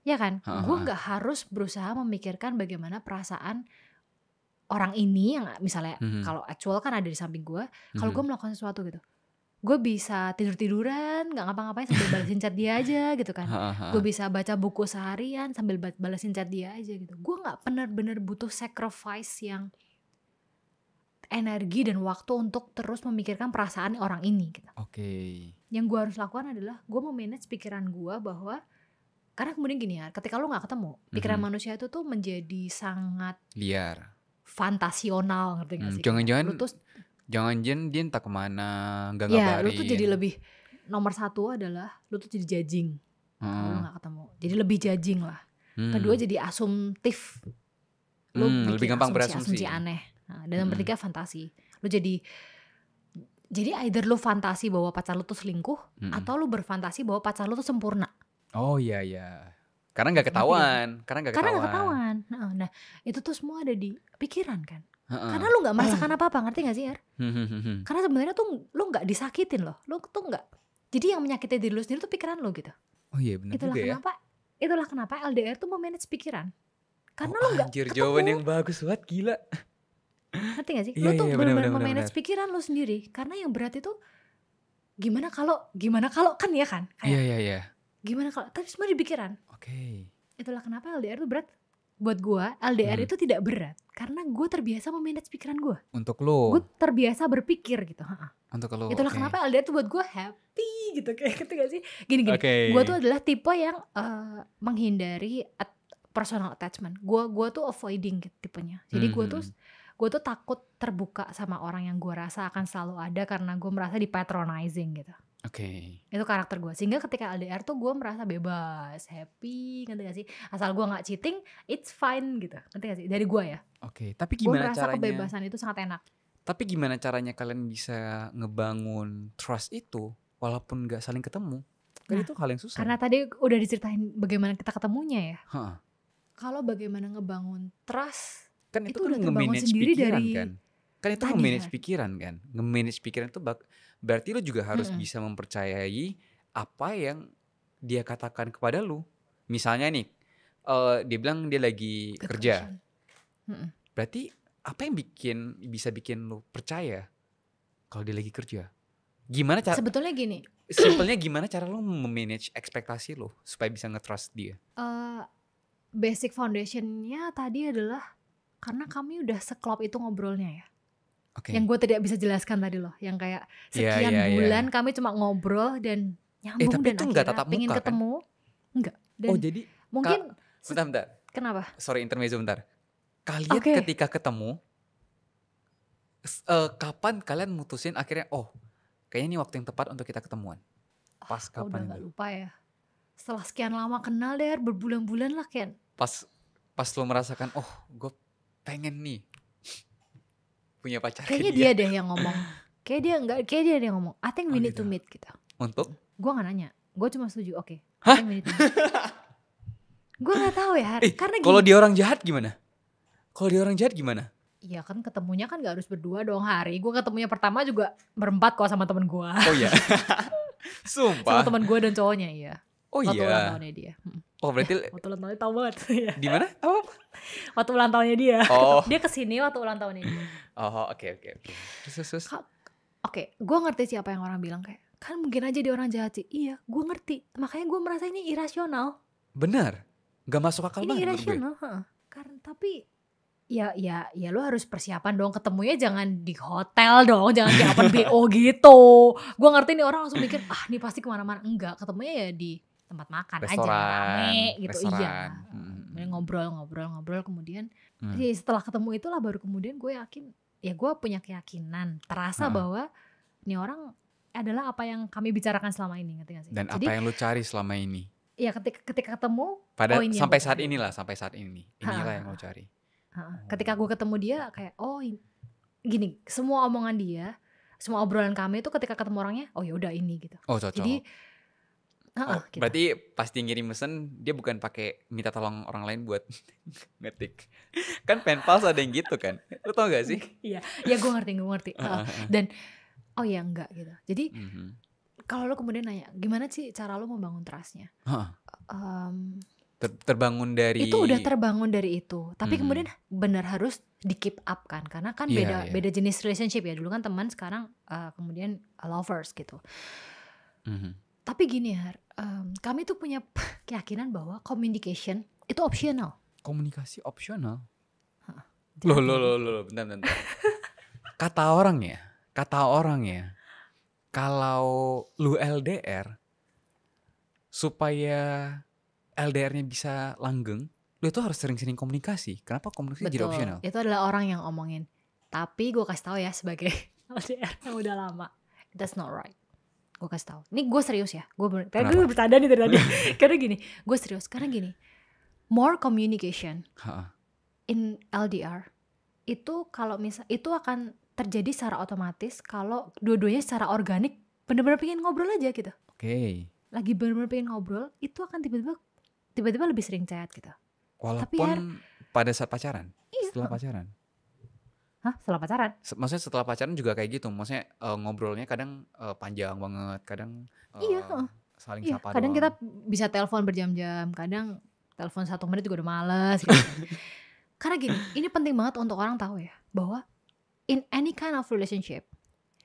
Speaker 2: Ya kan, gue nggak harus berusaha memikirkan bagaimana perasaan orang ini yang misalnya kalau actual kan ada di samping gue. Kalau gue melakukan sesuatu gitu, gue bisa tiduran nggak ngapa-ngapain sambil balasin chat dia aja gitu kan. Gue bisa baca buku seharian sambil balasin chat dia aja gitu. Gue nggak benar-benar butuh sacrifice yang energi dan waktu untuk terus memikirkan perasaan orang ini gitu. Yang gue harus lakukan adalah gue memanage pikiran gue bahwa, karena kemudian gini ya, ketika lu nggak ketemu, pikiran manusia itu tuh menjadi sangat
Speaker 1: liar,
Speaker 2: fantasional, ngerti gak sih?
Speaker 1: Jangan-jangan dia entah kemana, gak
Speaker 2: Ya,
Speaker 1: ngabarin.
Speaker 2: lu tuh jadi lebih, nomor satu adalah lu tuh jadi judging kalau lu gak ketemu. Jadi lebih judging lah. Kedua jadi asumtif. Lu
Speaker 1: lebih gampang berasumsi.
Speaker 2: Asumsi aneh. Nah, dan yang ketiga fantasi. Lu jadi either lu fantasi bahwa pacar lu tuh selingkuh, atau lu berfantasi bahwa pacar lu tuh sempurna.
Speaker 1: Oh iya. Karena gak ketahuan.
Speaker 2: Karena gak ketahuan. Nah, itu tuh semua ada di pikiran kan. Karena lu gak merasakan apa-apa, ngerti gak sih, Er? Karena sebenarnya tuh lu gak disakitin loh. Lu tuh gak. Jadi yang menyakiti diri lu sendiri tuh pikiran lu gitu.
Speaker 1: Oh iya benar juga ya.
Speaker 2: Itulah kenapa LDR tuh memanage pikiran. Karena lu gak ketemu.
Speaker 1: Jawaban yang bagus banget, gila.
Speaker 2: Ngerti gak sih? Lu tuh benar-benar memanage pikiran lu sendiri. Karena yang berat itu gimana kalau kan ya kan?
Speaker 1: Iya.
Speaker 2: Gimana kalau, tapi semua di pikiran. Itulah kenapa LDR tuh berat. Buat gue LDR itu tidak berat karena gue terbiasa memanage pikiran gue.
Speaker 1: Untuk lo.
Speaker 2: Gue terbiasa berpikir gitu.
Speaker 1: Untuk lo.
Speaker 2: Itulah kenapa LDR tuh buat gue happy gitu, kayak gitu gak sih? Gini. Gue tuh adalah tipe yang menghindari personal attachment. Gue tuh avoiding gitu tipenya. Jadi gue tuh takut terbuka sama orang yang gue rasa akan selalu ada karena gue merasa di patronizing gitu. Itu karakter gue. Sehingga ketika LDR tuh gue merasa bebas, happy, ngerti gak sih? Asal gue gak cheating, it's fine gitu. Ngerti gak sih? Dari gue ya.
Speaker 1: Tapi gimana
Speaker 2: caranya? Gue merasa kebebasan itu sangat enak.
Speaker 1: Tapi gimana caranya kalian bisa ngebangun trust itu walaupun gak saling ketemu? Kan itu hal yang susah.
Speaker 2: Karena tadi udah diceritain bagaimana kita ketemunya ya. Kalau bagaimana ngebangun trust,
Speaker 1: kan itu
Speaker 2: udah
Speaker 1: terbangun
Speaker 2: sendiri dari
Speaker 1: kan itu nge-manage pikiran kan. Nge-manage pikiran itu berarti lu juga harus bisa mempercayai apa yang dia katakan kepada lu. Misalnya nih, dia bilang dia lagi kerja. Berarti apa yang bisa bikin lu percaya kalau dia lagi kerja? Gimana cara?
Speaker 2: Sebetulnya gini.
Speaker 1: Simpelnya gimana cara lu memanage ekspektasi lu supaya bisa nge-trust dia?
Speaker 2: Basic foundationnya tadi adalah karena kami udah seklop itu ngobrolnya ya. Yang gue tidak bisa jelaskan tadi loh, yang kayak sekian bulan kami cuma ngobrol dan nyambung dan akhirnya pengen ketemu kan? Enggak. Dan
Speaker 1: jadi
Speaker 2: mungkin
Speaker 1: bentar.
Speaker 2: Kenapa?
Speaker 1: Sorry, intermezzo bentar. Kalian ketika ketemu kapan kalian mutusin akhirnya kayaknya ini waktu yang tepat untuk kita ketemuan? Pas kapan?
Speaker 2: Udah gak lupa ya. Setelah sekian lama kenal deh, berbulan-bulan lah kan.
Speaker 1: Pas lo merasakan gue pengen nih punya pacar.
Speaker 2: Kayaknya dia deh yang ngomong. Kayak dia yang ngomong. I think we need to meet gitu.
Speaker 1: Untuk?
Speaker 2: Gue gak nanya. Gue cuma setuju. I think we need to meet. Gue gak tahu ya. Karena
Speaker 1: kalau dia orang jahat gimana?
Speaker 2: Iya kan ketemunya kan gak harus berdua dong hari. Gue ketemunya pertama juga berempat kok sama temen gue.
Speaker 1: Oh iya. Sumpah.
Speaker 2: Sama temen gue dan cowoknya iya. Waktu ulang tahunnya dia.
Speaker 1: Berarti
Speaker 2: waktu ulang tahunnya tahu banget.
Speaker 1: Di mana?
Speaker 2: Waktu ulang tahunnya dia. Dia kesini waktu ulang tahunnya dia.
Speaker 1: Oke. Terus.
Speaker 2: Oke, gue ngerti siapa yang orang bilang kayak, kan mungkin aja dia orang jahat sih. Iya, gue ngerti. Makanya gue merasa ini irasional.
Speaker 1: Benar. Gak masuk akal banget.
Speaker 2: Ini irasional. Karena tapi ya lu harus persiapan dong, ketemunya jangan di hotel dong, jangan di open BO gitu. Gue ngerti nih orang langsung mikir nih pasti kemana-mana. Enggak, ketemunya ya di tempat makan
Speaker 1: restoran,
Speaker 2: aja rame gitu.
Speaker 1: Restoran.
Speaker 2: Iya ngobrol kemudian Jadi setelah ketemu itulah baru kemudian gue yakin, ya gue punya keyakinan, terasa bahwa ini orang adalah apa yang kami bicarakan selama ini, ngerti gak sih?
Speaker 1: Dan
Speaker 2: Jadi,
Speaker 1: apa yang lu cari selama ini?
Speaker 2: ya ketika ketemu,
Speaker 1: Pada
Speaker 2: ini yang
Speaker 1: sampai
Speaker 2: gue
Speaker 1: saat
Speaker 2: cari.
Speaker 1: inilah, sampai saat ini. Inilah yang lu cari.
Speaker 2: Ketika gue ketemu dia kayak gini, semua omongan dia, semua obrolan kami itu ketika ketemu orangnya, oh ya udah ini gitu.
Speaker 1: Oh cocok.
Speaker 2: Jadi gitu.
Speaker 1: Berarti pasti ngirim mesen dia bukan pakai minta tolong orang lain buat ngetik. Kan pen pals ada yang gitu kan. Lu tau gak sih?
Speaker 2: Iya, ya gue ngerti. Dan oh ya enggak gitu. Jadi kalau lu kemudian nanya, gimana sih cara lu membangun trustnya?
Speaker 1: Terbangun dari
Speaker 2: itu udah terbangun dari itu, tapi kemudian benar harus di keep up kan, karena kan beda jenis relationship ya. Dulu kan teman, sekarang kemudian lovers gitu. Tapi gini Har, kami tuh punya keyakinan bahwa communication itu optional.
Speaker 1: Komunikasi opsional? Loh, bentar. Kata orang ya, kalau lu LDR, supaya LDR-nya bisa langgeng, lu itu harus sering-sering komunikasi. Kenapa komunikasi jadi opsional?
Speaker 2: Itu adalah orang yang ngomongin. Tapi gue kasih tahu ya, sebagai LDR yang udah lama, that's not right. Gue kasih tahu. Ini gue serius ya. Gue bercanda nih tadi. Karena gini, gue serius. Karena gini, more communication in LDR itu kalau itu akan terjadi secara otomatis kalau dua-duanya secara organik benar-benar pengen ngobrol aja gitu.
Speaker 1: Oke.
Speaker 2: Lagi benar-benar pengen ngobrol, itu akan tiba-tiba lebih sering chat gitu.
Speaker 1: Walaupun pada saat pacaran?
Speaker 2: Iya.
Speaker 1: Setelah pacaran?
Speaker 2: Hah? Setelah pacaran?
Speaker 1: Maksudnya setelah pacaran juga kayak gitu? Maksudnya ngobrolnya kadang panjang banget, kadang saling sapa
Speaker 2: kadang
Speaker 1: doang.
Speaker 2: kita bisa telepon berjam-jam, kadang telepon 1 menit juga udah males gitu. Karena gini, ini penting banget untuk orang tahu ya, bahwa in any kind of relationship,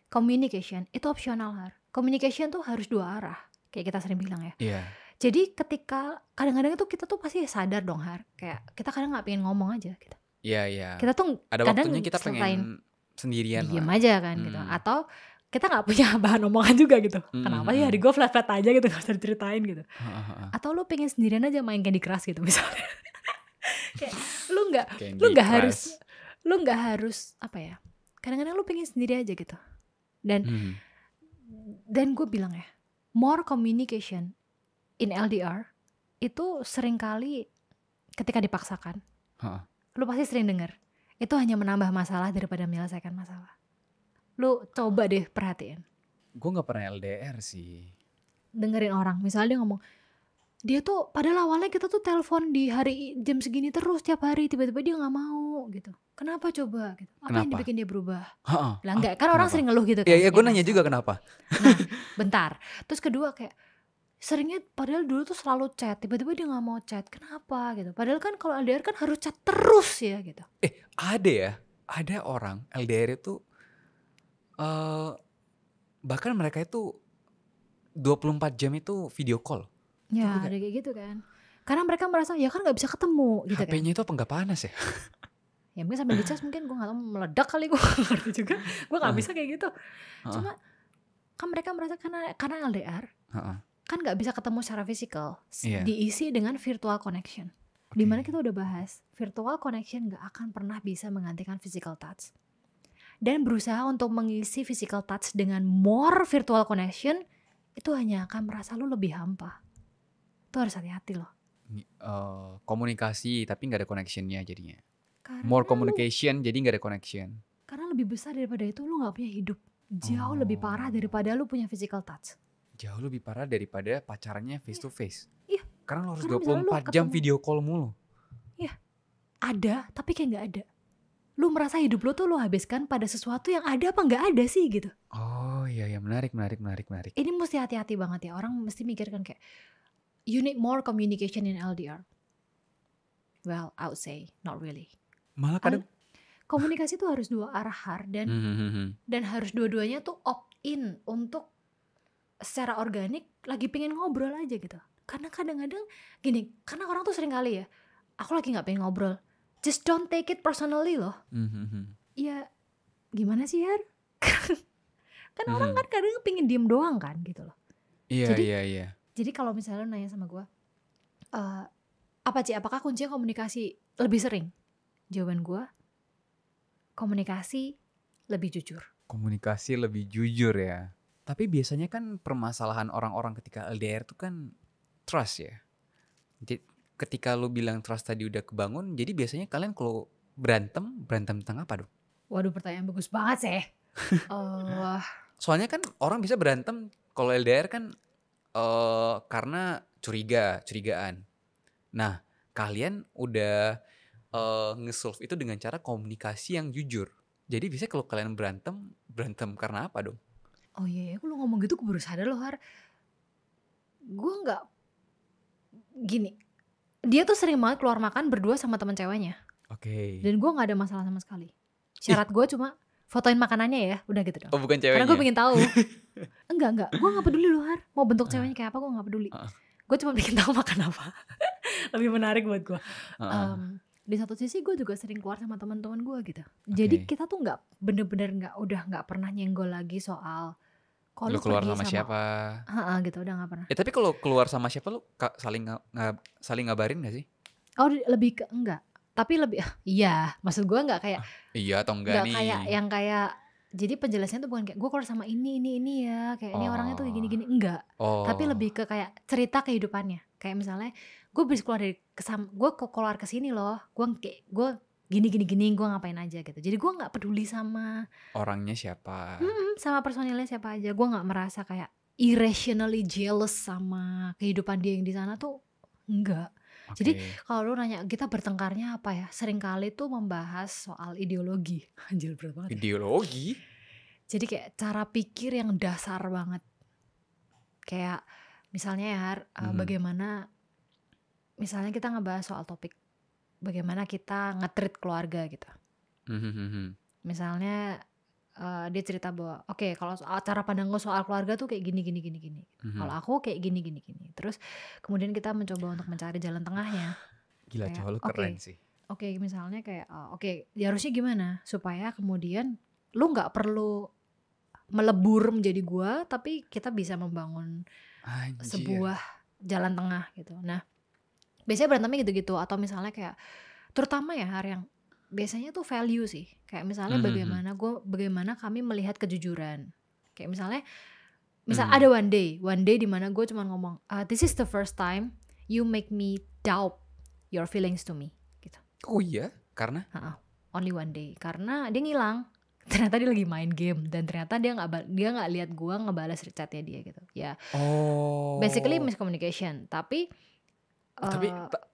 Speaker 2: communication itu optional Har. Communication tuh harus 2 arah, kayak kita sering bilang ya.
Speaker 1: Iya.
Speaker 2: Jadi ketika kadang-kadang itu kita tuh pasti sadar dong Har, kayak kita kadang nggak pengen ngomong aja gitu.
Speaker 1: Iya.
Speaker 2: Kita tuh
Speaker 1: ada
Speaker 2: kadang
Speaker 1: waktunya kita pengen sendirian
Speaker 2: diem
Speaker 1: lah.
Speaker 2: aja kan gitu. Atau kita nggak punya bahan omongan juga gitu. Kenapa sih hari gue flat-flat aja gitu, gak usah diceritain gitu. Atau lu pengen sendirian aja main Candy Crush gitu misalnya. Kayak lu nggak harus apa ya, kadang-kadang lu pengen sendiri aja gitu. Dan gue bilang ya, more communication in LDR itu seringkali ketika dipaksakan, lu pasti sering dengar, itu hanya menambah masalah daripada menyelesaikan masalah. Lu coba deh perhatiin.
Speaker 1: Gue gak pernah LDR sih.
Speaker 2: Dengerin orang, misalnya dia ngomong, dia tuh padahal awalnya kita tuh telepon di hari jam segini terus tiap hari, tiba-tiba dia nggak mau gitu. Kenapa coba? Gitu. Apa yang dibikin dia berubah? Lah enggak, kan orang sering ngeluh gitu kan.
Speaker 1: Iya, gue nanya juga kenapa.
Speaker 2: Nah, bentar. Terus kedua kayak seringnya padahal dulu tuh selalu chat, tiba-tiba dia nggak mau chat. Kenapa gitu? Padahal kan kalau LDR kan harus chat terus ya gitu.
Speaker 1: Ada orang LDR itu bahkan mereka itu 24 jam itu video call.
Speaker 2: Ya ada kayak gitu kan. Karena mereka merasa ya kan gak bisa ketemu gitu kan.
Speaker 1: HP-nya itu apa gak panas ya?
Speaker 2: Ya mungkin sambil dicas mungkin gue gak tahu meledak kali, gue gak ngerti juga. Gue gak bisa kayak gitu. Cuma kan mereka merasa karena LDR kan gak bisa ketemu secara fisikal. Diisi dengan virtual connection. Dimana kita udah bahas virtual connection gak akan pernah bisa menggantikan physical touch. Dan berusaha untuk mengisi physical touch dengan more virtual connection, itu hanya akan merasa lu lebih hampa. Itu harus hati-hati loh.
Speaker 1: Komunikasi tapi gak ada connectionnya jadinya. More communication jadi gak ada connection.
Speaker 2: Karena lebih besar daripada itu lu gak punya hidup. Jauh lebih parah daripada lu punya physical touch.
Speaker 1: Jauh lebih parah daripada pacarannya face to face.
Speaker 2: Iya.
Speaker 1: Karena lu harus 24 jam video call mulu.
Speaker 2: Iya. Ada tapi kayak gak ada. Lu merasa hidup lu tuh lu habiskan pada sesuatu yang ada apa gak ada sih gitu.
Speaker 1: Oh iya, menarik.
Speaker 2: Ini mesti hati-hati banget ya. Orang mesti mikirkan kayak, you need more communication in LDR. Well, I would say not really.
Speaker 1: Malah kadang
Speaker 2: komunikasi tuh harus 2 arah Har, dan harus dua-duanya tuh opt-in untuk secara organik lagi pengen ngobrol aja gitu. Karena kadang-kadang gini, karena orang tuh sering kali ya, aku lagi gak pengen ngobrol. Just don't take it personally loh. Ya gimana sih Har? Kan orang kan kadang pengen diem doang kan gitu loh.
Speaker 1: Iya.
Speaker 2: Jadi kalau misalnya lo nanya sama gue, apakah kuncinya komunikasi lebih sering? Jawaban gue, komunikasi lebih jujur.
Speaker 1: Komunikasi lebih jujur ya. Tapi biasanya kan permasalahan orang-orang ketika LDR tuh kan trust ya. Jadi ketika lu bilang trust tadi udah kebangun, jadi biasanya kalian kalau berantem tentang apa dong?
Speaker 2: Waduh, pertanyaan bagus banget sih.
Speaker 1: Soalnya kan orang bisa berantem kalau LDR kan karena curigaan. Nah, kalian udah nge-solve itu dengan cara komunikasi yang jujur. Jadi biasanya kalau kalian berantem karena apa dong?
Speaker 2: Oh iya, lu ngomong gitu gue baru sadar loh, Har. Gue nggak gini. Dia tuh sering banget keluar makan berdua sama teman ceweknya.
Speaker 1: Oke.
Speaker 2: Dan gue nggak ada masalah sama sekali. Syarat gue cuma fotoin makanannya ya, udah gitu dong.
Speaker 1: Oh, bukan
Speaker 2: Karena
Speaker 1: ceweknya.
Speaker 2: gue pengen tahu. Enggak, gue nggak peduli loh, Har. Mau bentuk ceweknya kayak apa gue nggak peduli. Gue cuma pengen tahu makan apa. Lebih menarik buat gue. Di satu sisi gue juga sering keluar sama teman-teman gue gitu. Jadi kita tuh nggak bener-bener nggak pernah nyenggol lagi soal
Speaker 1: Lu keluar sama siapa?
Speaker 2: Gitu udah nggak pernah.
Speaker 1: Tapi kalau keluar sama siapa lu saling ngabarin gak sih?
Speaker 2: Oh, lebih ke enggak. Tapi lebih iya, maksud gue nggak kayak
Speaker 1: iya atau enggak nih?
Speaker 2: Nggak kayak yang kayak jadi penjelasannya tuh bukan kayak gue keluar sama ini ya, kayak ini orangnya tuh gini-gini, enggak. Tapi lebih ke kayak cerita kehidupannya. Kayak misalnya gue bisa keluar dari gue keluar ke sini loh, gue gini gue ngapain aja gitu. Jadi gue nggak peduli sama
Speaker 1: orangnya siapa,
Speaker 2: sama personilnya siapa aja. Gue nggak merasa kayak irrationally jealous sama kehidupan dia yang di sana tuh, enggak. Jadi kalau lu nanya kita bertengkarnya apa ya, seringkali tuh membahas soal ideologi. Anjir, berat banget.
Speaker 1: Ideologi?
Speaker 2: Jadi kayak cara pikir yang dasar banget. Kayak misalnya ya, bagaimana misalnya kita ngebahas soal topik bagaimana kita nge-treat keluarga gitu. Misalnya dia cerita bahwa kalau cara pandang gue soal keluarga tuh kayak gini. Kalau aku kayak gini. Terus kemudian kita mencoba untuk mencari jalan tengahnya.
Speaker 1: Gila, cowok lu keren sih.
Speaker 2: Misalnya kayak ya harusnya gimana supaya kemudian lu nggak perlu melebur menjadi gue, tapi kita bisa membangun sebuah jalan tengah gitu. Nah, biasanya berantemnya gitu-gitu. Atau misalnya kayak terutama ya yang biasanya tuh value sih. Kayak misalnya bagaimana kami melihat kejujuran. Kayak misalnya ada one day di mana gue cuma ngomong, this is the first time you make me doubt your feelings to me gitu.
Speaker 1: Oh iya? Karena?
Speaker 2: Only one day. Karena dia ngilang. Ternyata dia lagi main game dan ternyata dia nggak lihat gue ngebalas chatnya dia gitu. Ya. Basically miscommunication. Tapi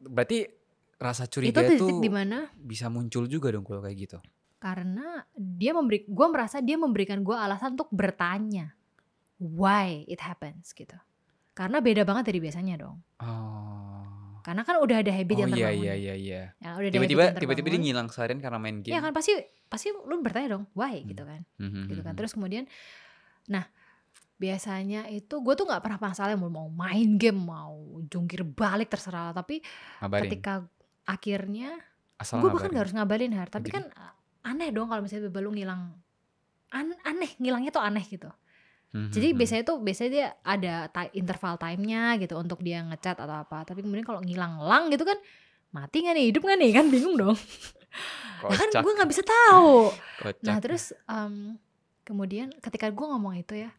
Speaker 1: berarti rasa curiga itu
Speaker 2: titik dimana
Speaker 1: bisa muncul juga dong kalau kayak gitu.
Speaker 2: Karena gue merasa dia memberikan gue alasan untuk bertanya why it happens gitu. Karena beda banget dari biasanya dong. Karena kan udah ada habit yang terbangun.
Speaker 1: Iya.
Speaker 2: Ya,
Speaker 1: tiba-tiba dia ngilang seharian karena main game.
Speaker 2: Ya kan pasti lu bertanya dong why gitu kan. Gitu kan. Terus kemudian biasanya itu gue tuh nggak pernah masalah mau main game, mau jungkir balik terserah. Tapi ketika akhirnya gue bahkan gak harus ngabarin tapi kan aneh dong kalau misalnya lu ngilang. Aneh, ngilangnya tuh aneh gitu. Jadi biasanya dia ada interval time-nya gitu untuk dia ngechat atau apa. Tapi kemudian kalau ngilang gitu kan, mati gak nih, hidup gak nih, kan bingung dong. Nah kan gue gak bisa tahu. Nah terus kemudian ketika gue ngomong itu ya,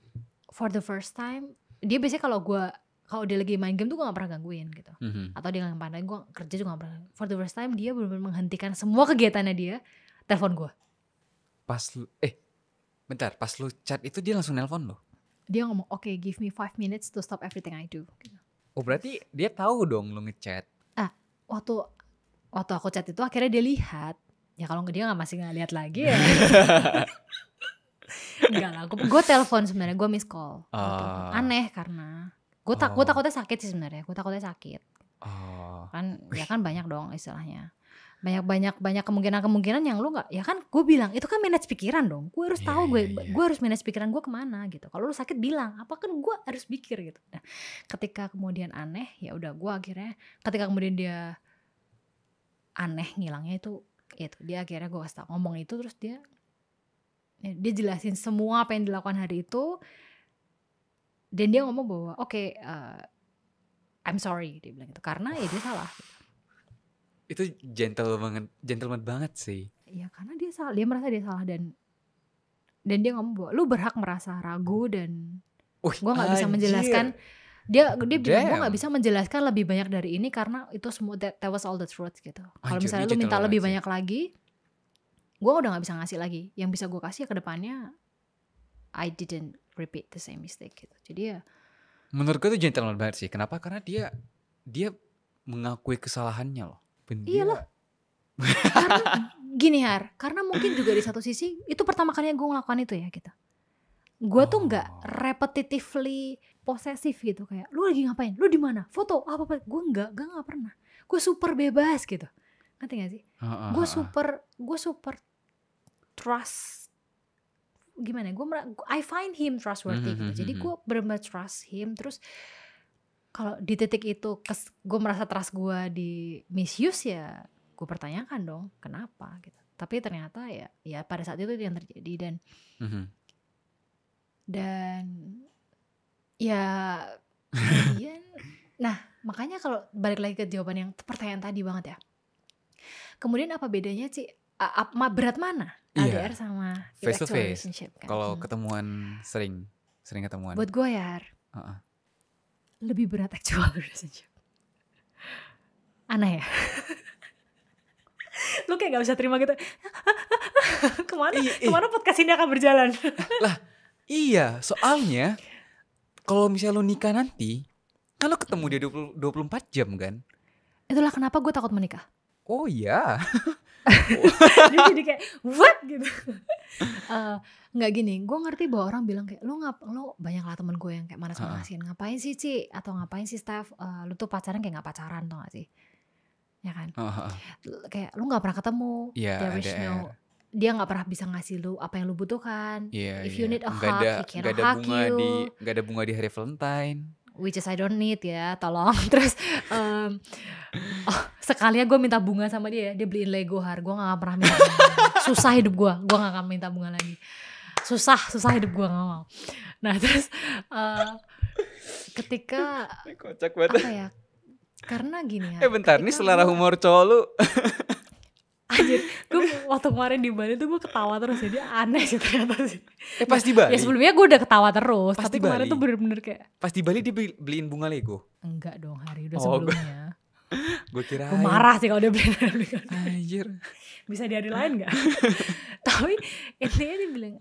Speaker 2: for the first time, dia biasanya kalau dia lagi main game tuh gue gak pernah gangguin gitu. Atau dia gak pandai, gue kerja juga gak pernah. For the first time dia benar-benar menghentikan semua kegiatannya dia, telepon gue.
Speaker 1: Pas lu chat itu dia langsung nelpon lo?
Speaker 2: Dia ngomong, give me 5 minutes to stop everything I do gitu.
Speaker 1: Oh berarti dia tahu dong lu ngechat?
Speaker 2: Waktu aku chat itu akhirnya dia lihat. Ya kalau dia masih gak lihat lagi ya. Enggak lah, gue telepon sebenarnya, gue miss call. Aneh karena gue takutnya sakit sih sebenarnya. Gue takutnya sakit. Kan banyak dong istilahnya. Banyak kemungkinan yang lu nggak, ya kan gue bilang itu kan manage pikiran dong. Gue harus tahu gue harus manage pikiran gue kemana gitu. Kalau lu sakit bilang, apa kan gue harus pikir gitu. Nah, ketika kemudian aneh, ya udah gue akhirnya ketika kemudian dia aneh ngilangnya itu dia akhirnya gue kasih tau, ngomong itu terus dia jelasin semua apa yang dilakukan hari itu dan dia ngomong bahwa I'm sorry, dia bilang gitu karena ya dia salah gitu.
Speaker 1: Itu gentleman banget sih.
Speaker 2: Ya karena dia salah, dia merasa dia salah dan dia ngomong bahwa lu berhak merasa ragu dan
Speaker 1: Wih,
Speaker 2: gue nggak bisa
Speaker 1: anjir.
Speaker 2: menjelaskan. Dia bilang gue nggak
Speaker 1: Damn.
Speaker 2: bisa menjelaskan lebih banyak dari ini karena itu semua that was all the truth gitu. Kalau
Speaker 1: Anjir,
Speaker 2: misalnya
Speaker 1: dia
Speaker 2: lu minta
Speaker 1: gentle
Speaker 2: lebih
Speaker 1: banget
Speaker 2: banyak lagi, gue udah nggak bisa ngasih lagi. Yang bisa gue kasih ke depannya, I didn't repeat the same mistake gitu. Jadi ya
Speaker 1: Menurut gue tuh gentleman banget sih. Kenapa? Karena dia mengakui kesalahannya loh.
Speaker 2: iyalah. Karena gini Har, karena mungkin juga di satu sisi itu pertama kalinya gue ngelakukan itu ya gitu. Gue tuh nggak repetitively posesif gitu kayak lu lagi ngapain, lu di mana, foto apa gue nggak pernah. Gue super bebas gitu, ngerti gak sih? Gue super trust, gimana? I find him trustworthy gitu. Jadi gue benar-benar trust him. Terus kalau di titik itu gue merasa trust gue di misuse ya gue pertanyakan dong kenapa gitu. Tapi ternyata ya pada saat itu yang terjadi dan ya kemudian nah makanya kalau balik lagi ke jawaban yang pertanyaan tadi banget ya, kemudian apa bedanya sih berat mana LDR sama
Speaker 1: face to
Speaker 2: actual
Speaker 1: face
Speaker 2: relationship kan?
Speaker 1: Kalau ketemuan sering ketemuan
Speaker 2: Buat gue ya lebih berat actual relationship. Aneh ya. Lu kayak gak bisa terima gitu. Kemana podcast ini akan berjalan?
Speaker 1: Lah iya, soalnya kalau misalnya lu nikah nanti kan lu ketemu dia 24 jam kan.
Speaker 2: Itulah kenapa gue takut menikah.
Speaker 1: Oh iya.
Speaker 2: Jadi kayak what gitu. Nggak gini, gue ngerti bahwa orang bilang kayak lu banyak lah temen gue yang kayak manas-manasin, ngapain sih Ci atau ngapain sih Steph, lu tuh pacaran kayak nggak pacaran tau gak sih, ya kan? Kayak lu nggak pernah ketemu, dia nggak pernah bisa ngasih lu apa yang lu butuhkan. If you need a hug, he cannot hug you.
Speaker 1: Gak ada bunga di hari Valentine.
Speaker 2: Which is I don't need ya, tolong. Terus sekalinya gue minta bunga sama dia beliin Lego Har. Gue gak pernah minta bunga lagi. Susah hidup gue gak akan minta bunga lagi. Susah hidup gue gak mau. Nah terus ketika
Speaker 1: kocak banget.
Speaker 2: apa ya, karena gini ya.
Speaker 1: Bentar, nih selera humor cowok lu.
Speaker 2: Anjir, gue waktu kemarin di Bali tuh gue ketawa terus, jadi aneh sih ternyata sih.
Speaker 1: Pas di Bali?
Speaker 2: Ya sebelumnya gue udah ketawa terus,
Speaker 1: pas
Speaker 2: tapi kemarin tuh bener-bener kayak.
Speaker 1: Pas di Bali dia beliin bunga Lego?
Speaker 2: Enggak dong Hari, udah sebelumnya.
Speaker 1: Gue kira.
Speaker 2: Gue marah sih kalau dia beliin.
Speaker 1: Anjir.
Speaker 2: Bisa di hari lain gak? Tapi intinya dia bilang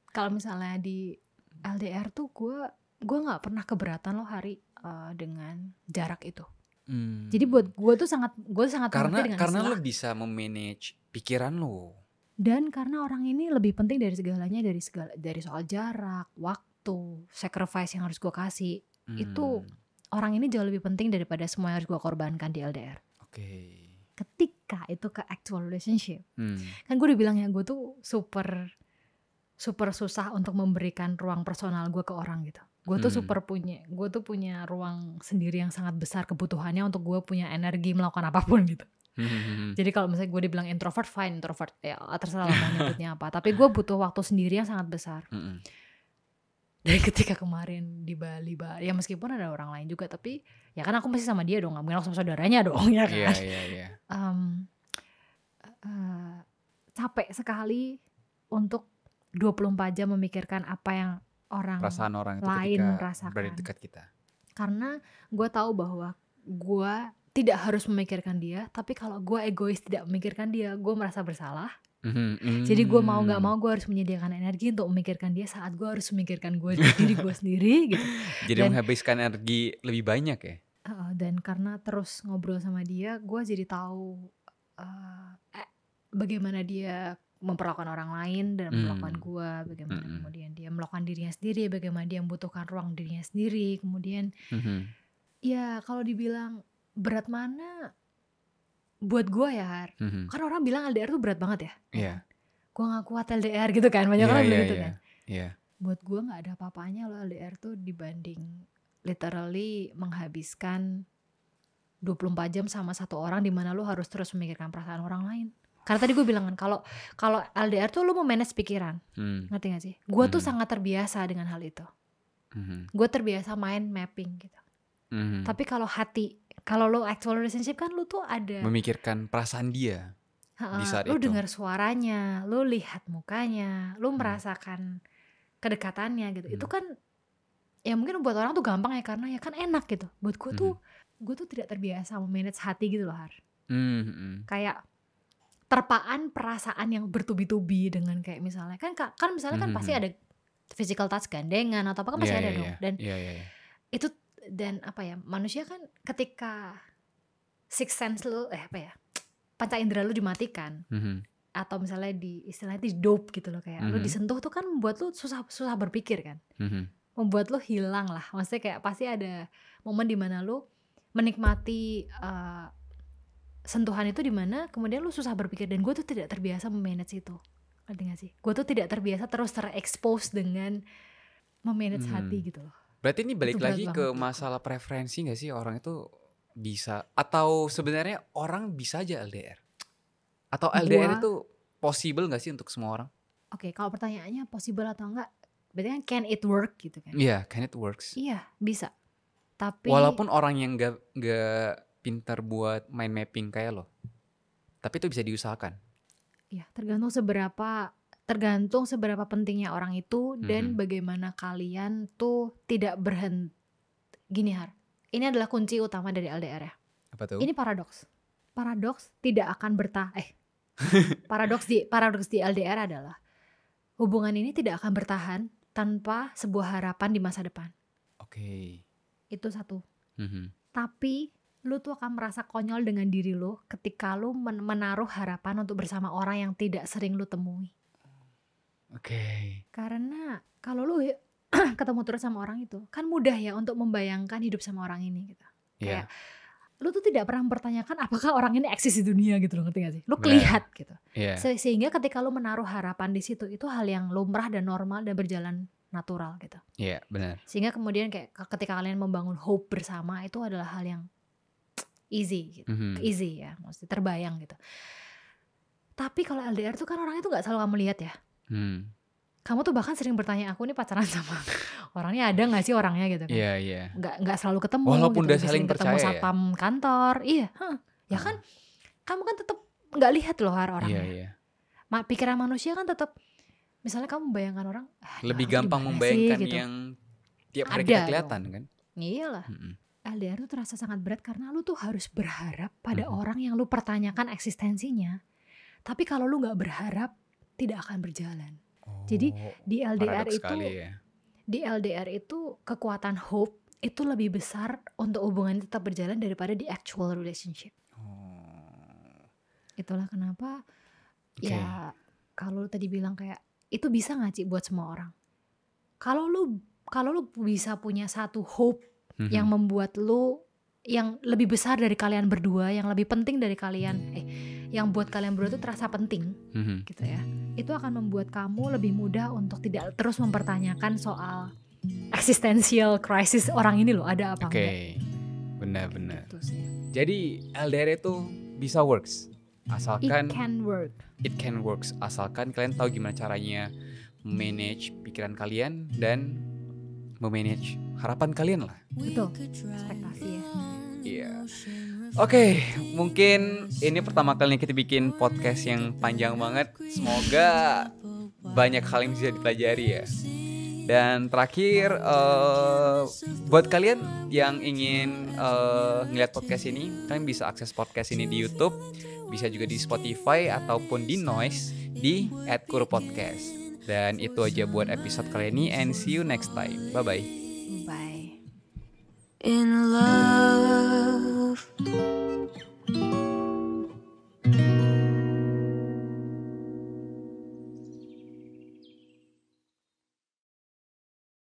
Speaker 2: kalau misalnya di LDR tuh gue gak pernah keberatan loh Hari dengan jarak itu. Jadi buat gue tuh sangat
Speaker 1: karena lo bisa memanage pikiran lo, dan
Speaker 2: karena orang ini lebih penting dari segalanya, dari soal jarak, waktu, sacrifice yang harus gue kasih. Itu orang ini jauh lebih penting daripada semua yang harus gue korbankan di LDR. Ketika itu ke actual relationship, kan gue udah bilang ya, gue tuh super susah untuk memberikan ruang personal gue ke orang gitu. Gue tuh gue tuh punya ruang sendiri yang sangat besar kebutuhannya untuk gue punya energi melakukan apapun gitu. Jadi kalau misalnya gue dibilang introvert, fine, introvert ya terserah lah mau nyebutnya apa. Tapi gue butuh waktu sendiri yang sangat besar. Dan ketika kemarin di Bali ya meskipun ada orang lain juga, tapi ya kan aku masih sama dia dong, gak mungkin aku sama saudaranya dong ya kan. Capek sekali untuk 24 jam memikirkan apa yang perasaan orang lain rasakan
Speaker 1: berada di dekat kita.
Speaker 2: Karena gue tahu bahwa gue tidak harus memikirkan dia, tapi kalau gue egois tidak memikirkan dia, gue merasa bersalah. Jadi gue mau nggak mau gue harus menyediakan energi untuk memikirkan dia saat gue harus memikirkan diri gue sendiri gitu.
Speaker 1: Jadi menghabiskan energi lebih banyak ya.
Speaker 2: Dan karena terus ngobrol sama dia, gue jadi tahu bagaimana dia memperlakukan orang lain dan memperlakukan gue, bagaimana kemudian dia melakukan dirinya sendiri, bagaimana dia membutuhkan ruang dirinya sendiri. Kemudian ya kalau dibilang berat mana buat gue ya Har, kan orang bilang LDR tuh berat banget ya. Gue gak kuat LDR gitu kan, banyak orang bilang gitu kan. Buat gue gak ada apa-apanya loh LDR tuh dibanding literally menghabiskan 24 jam sama satu orang di mana lo harus terus memikirkan perasaan orang lain. Karena tadi gue bilang kan kalau LDR tuh lo mau manage pikiran, ngerti gak sih? Gue tuh sangat terbiasa dengan hal itu. Gue terbiasa main mapping gitu. Tapi kalau hati Kalau lo actual relationship kan lo tuh ada
Speaker 1: Memikirkan perasaan dia di saat
Speaker 2: lo
Speaker 1: itu.
Speaker 2: dengar suaranya, lo lihat mukanya, lo merasakan kedekatannya gitu. Itu kan ya mungkin buat orang tuh gampang ya karena ya kan enak gitu. Buat gue tuh tidak terbiasa memanage hati gitu loh Har. Kayak terpaan perasaan yang bertubi-tubi dengan kayak misalnya kan misalnya kan pasti ada physical touch, gandengan atau apa kan pasti ada dong. Dan itu dan apa ya, manusia kan ketika sixth sense lo panca indera lo dimatikan atau misalnya istilahnya di dope gitu loh, kayak lo disentuh tuh kan membuat lo susah berpikir kan, membuat lo hilang lah. Maksudnya kayak pasti ada momen dimana lo menikmati sentuhan itu dimana kemudian lo susah berpikir, dan gue tuh tidak terbiasa memanage itu. Ngerti gak sih? Gue tuh tidak terbiasa terus terekspos dengan memanage hati gitu loh.
Speaker 1: Berarti ini balik lagi ke masalah preferensi gak sih, orang itu bisa atau sebenarnya orang bisa aja LDR? Atau LDR itu possible gak sih untuk semua orang?
Speaker 2: Oke, kalau pertanyaannya possible atau enggak, berarti kan can it work gitu kan?
Speaker 1: Iya, can it works.
Speaker 2: Iya, bisa. Tapi
Speaker 1: walaupun orang yang gak pintar buat mind mapping kayak lo, tapi itu bisa diusahakan.
Speaker 2: Iya, tergantung seberapa pentingnya orang itu dan bagaimana kalian tuh tidak berhenti. Gini Har, ini adalah kunci utama dari LDR ya.
Speaker 1: Apa tuh?
Speaker 2: Ini paradoks tidak akan paradoks di LDR adalah hubungan ini tidak akan bertahan tanpa sebuah harapan di masa depan.
Speaker 1: Oke.
Speaker 2: Itu satu. Tapi lu tuh akan merasa konyol dengan diri lu ketika lu menaruh harapan untuk bersama orang yang tidak sering lu temui.
Speaker 1: Oke.
Speaker 2: Karena kalau lu ketemu terus sama orang itu, kan mudah ya untuk membayangkan hidup sama orang ini gitu. Kayak lu tuh tidak pernah mempertanyakan apakah orang ini eksis di dunia gitu loh, ngerti gak sih? Lu kelihat gitu. Sehingga ketika lu menaruh harapan di situ, itu hal yang lumrah dan normal dan berjalan natural gitu.
Speaker 1: Iya, benar.
Speaker 2: Sehingga kemudian kayak ketika kalian membangun hope bersama, itu adalah hal yang easy gitu. Easy ya, maksudnya terbayang gitu. Tapi kalau LDR tuh kan orang itu gak selalu kamu lihat ya. Kamu tuh bahkan sering bertanya, aku nih pacaran sama orangnya, ada gak sih orangnya gitu kan.
Speaker 1: Iya.
Speaker 2: Gak selalu ketemu.
Speaker 1: Walaupun
Speaker 2: gitu.
Speaker 1: udah saling percaya
Speaker 2: ketemu satpam kantor. Iya. Ya kan kamu kan tetap gak lihat loh orangnya.
Speaker 1: Iya.
Speaker 2: Pikiran manusia kan tetap, misalnya kamu membayangkan orang,
Speaker 1: lebih gampang membayangkan
Speaker 2: gitu.
Speaker 1: Yang tiap hari kita kelihatan kan.
Speaker 2: Iyalah. LDR tuh terasa sangat berat karena lu tuh harus berharap pada orang yang lu pertanyakan eksistensinya. Tapi kalau lu gak berharap, tidak akan berjalan. Jadi di LDR itu kekuatan hope itu lebih besar untuk hubungan tetap berjalan daripada di actual relationship. Itulah kenapa ya kalau lu tadi bilang kayak itu bisa nggak Ci buat semua orang. Kalau lu bisa punya satu hope yang membuat lu yang lebih besar dari kalian berdua, yang lebih penting dari kalian, yang buat kalian berdua itu terasa penting, gitu ya. Itu akan membuat kamu lebih mudah untuk tidak terus mempertanyakan soal existential crisis orang ini loh, ada apa enggak.
Speaker 1: Benar-benar. Jadi LDR itu bisa works, asalkan it can works, asalkan kalian tahu gimana caranya manage pikiran kalian dan memanage harapan kalian lah.
Speaker 2: Betul, ekspektasi ya.
Speaker 1: Iya. Oke, mungkin ini pertama kalinya kita bikin podcast yang panjang banget. Semoga banyak hal yang bisa dipelajari ya. Dan terakhir, buat kalian yang ingin ngeliat podcast ini, kalian bisa akses podcast ini di YouTube, bisa juga di Spotify ataupun di Noise di @kurupodcast. Dan itu aja buat episode kali ini, and see you next time. Bye-bye.
Speaker 2: Bye.
Speaker 3: In love.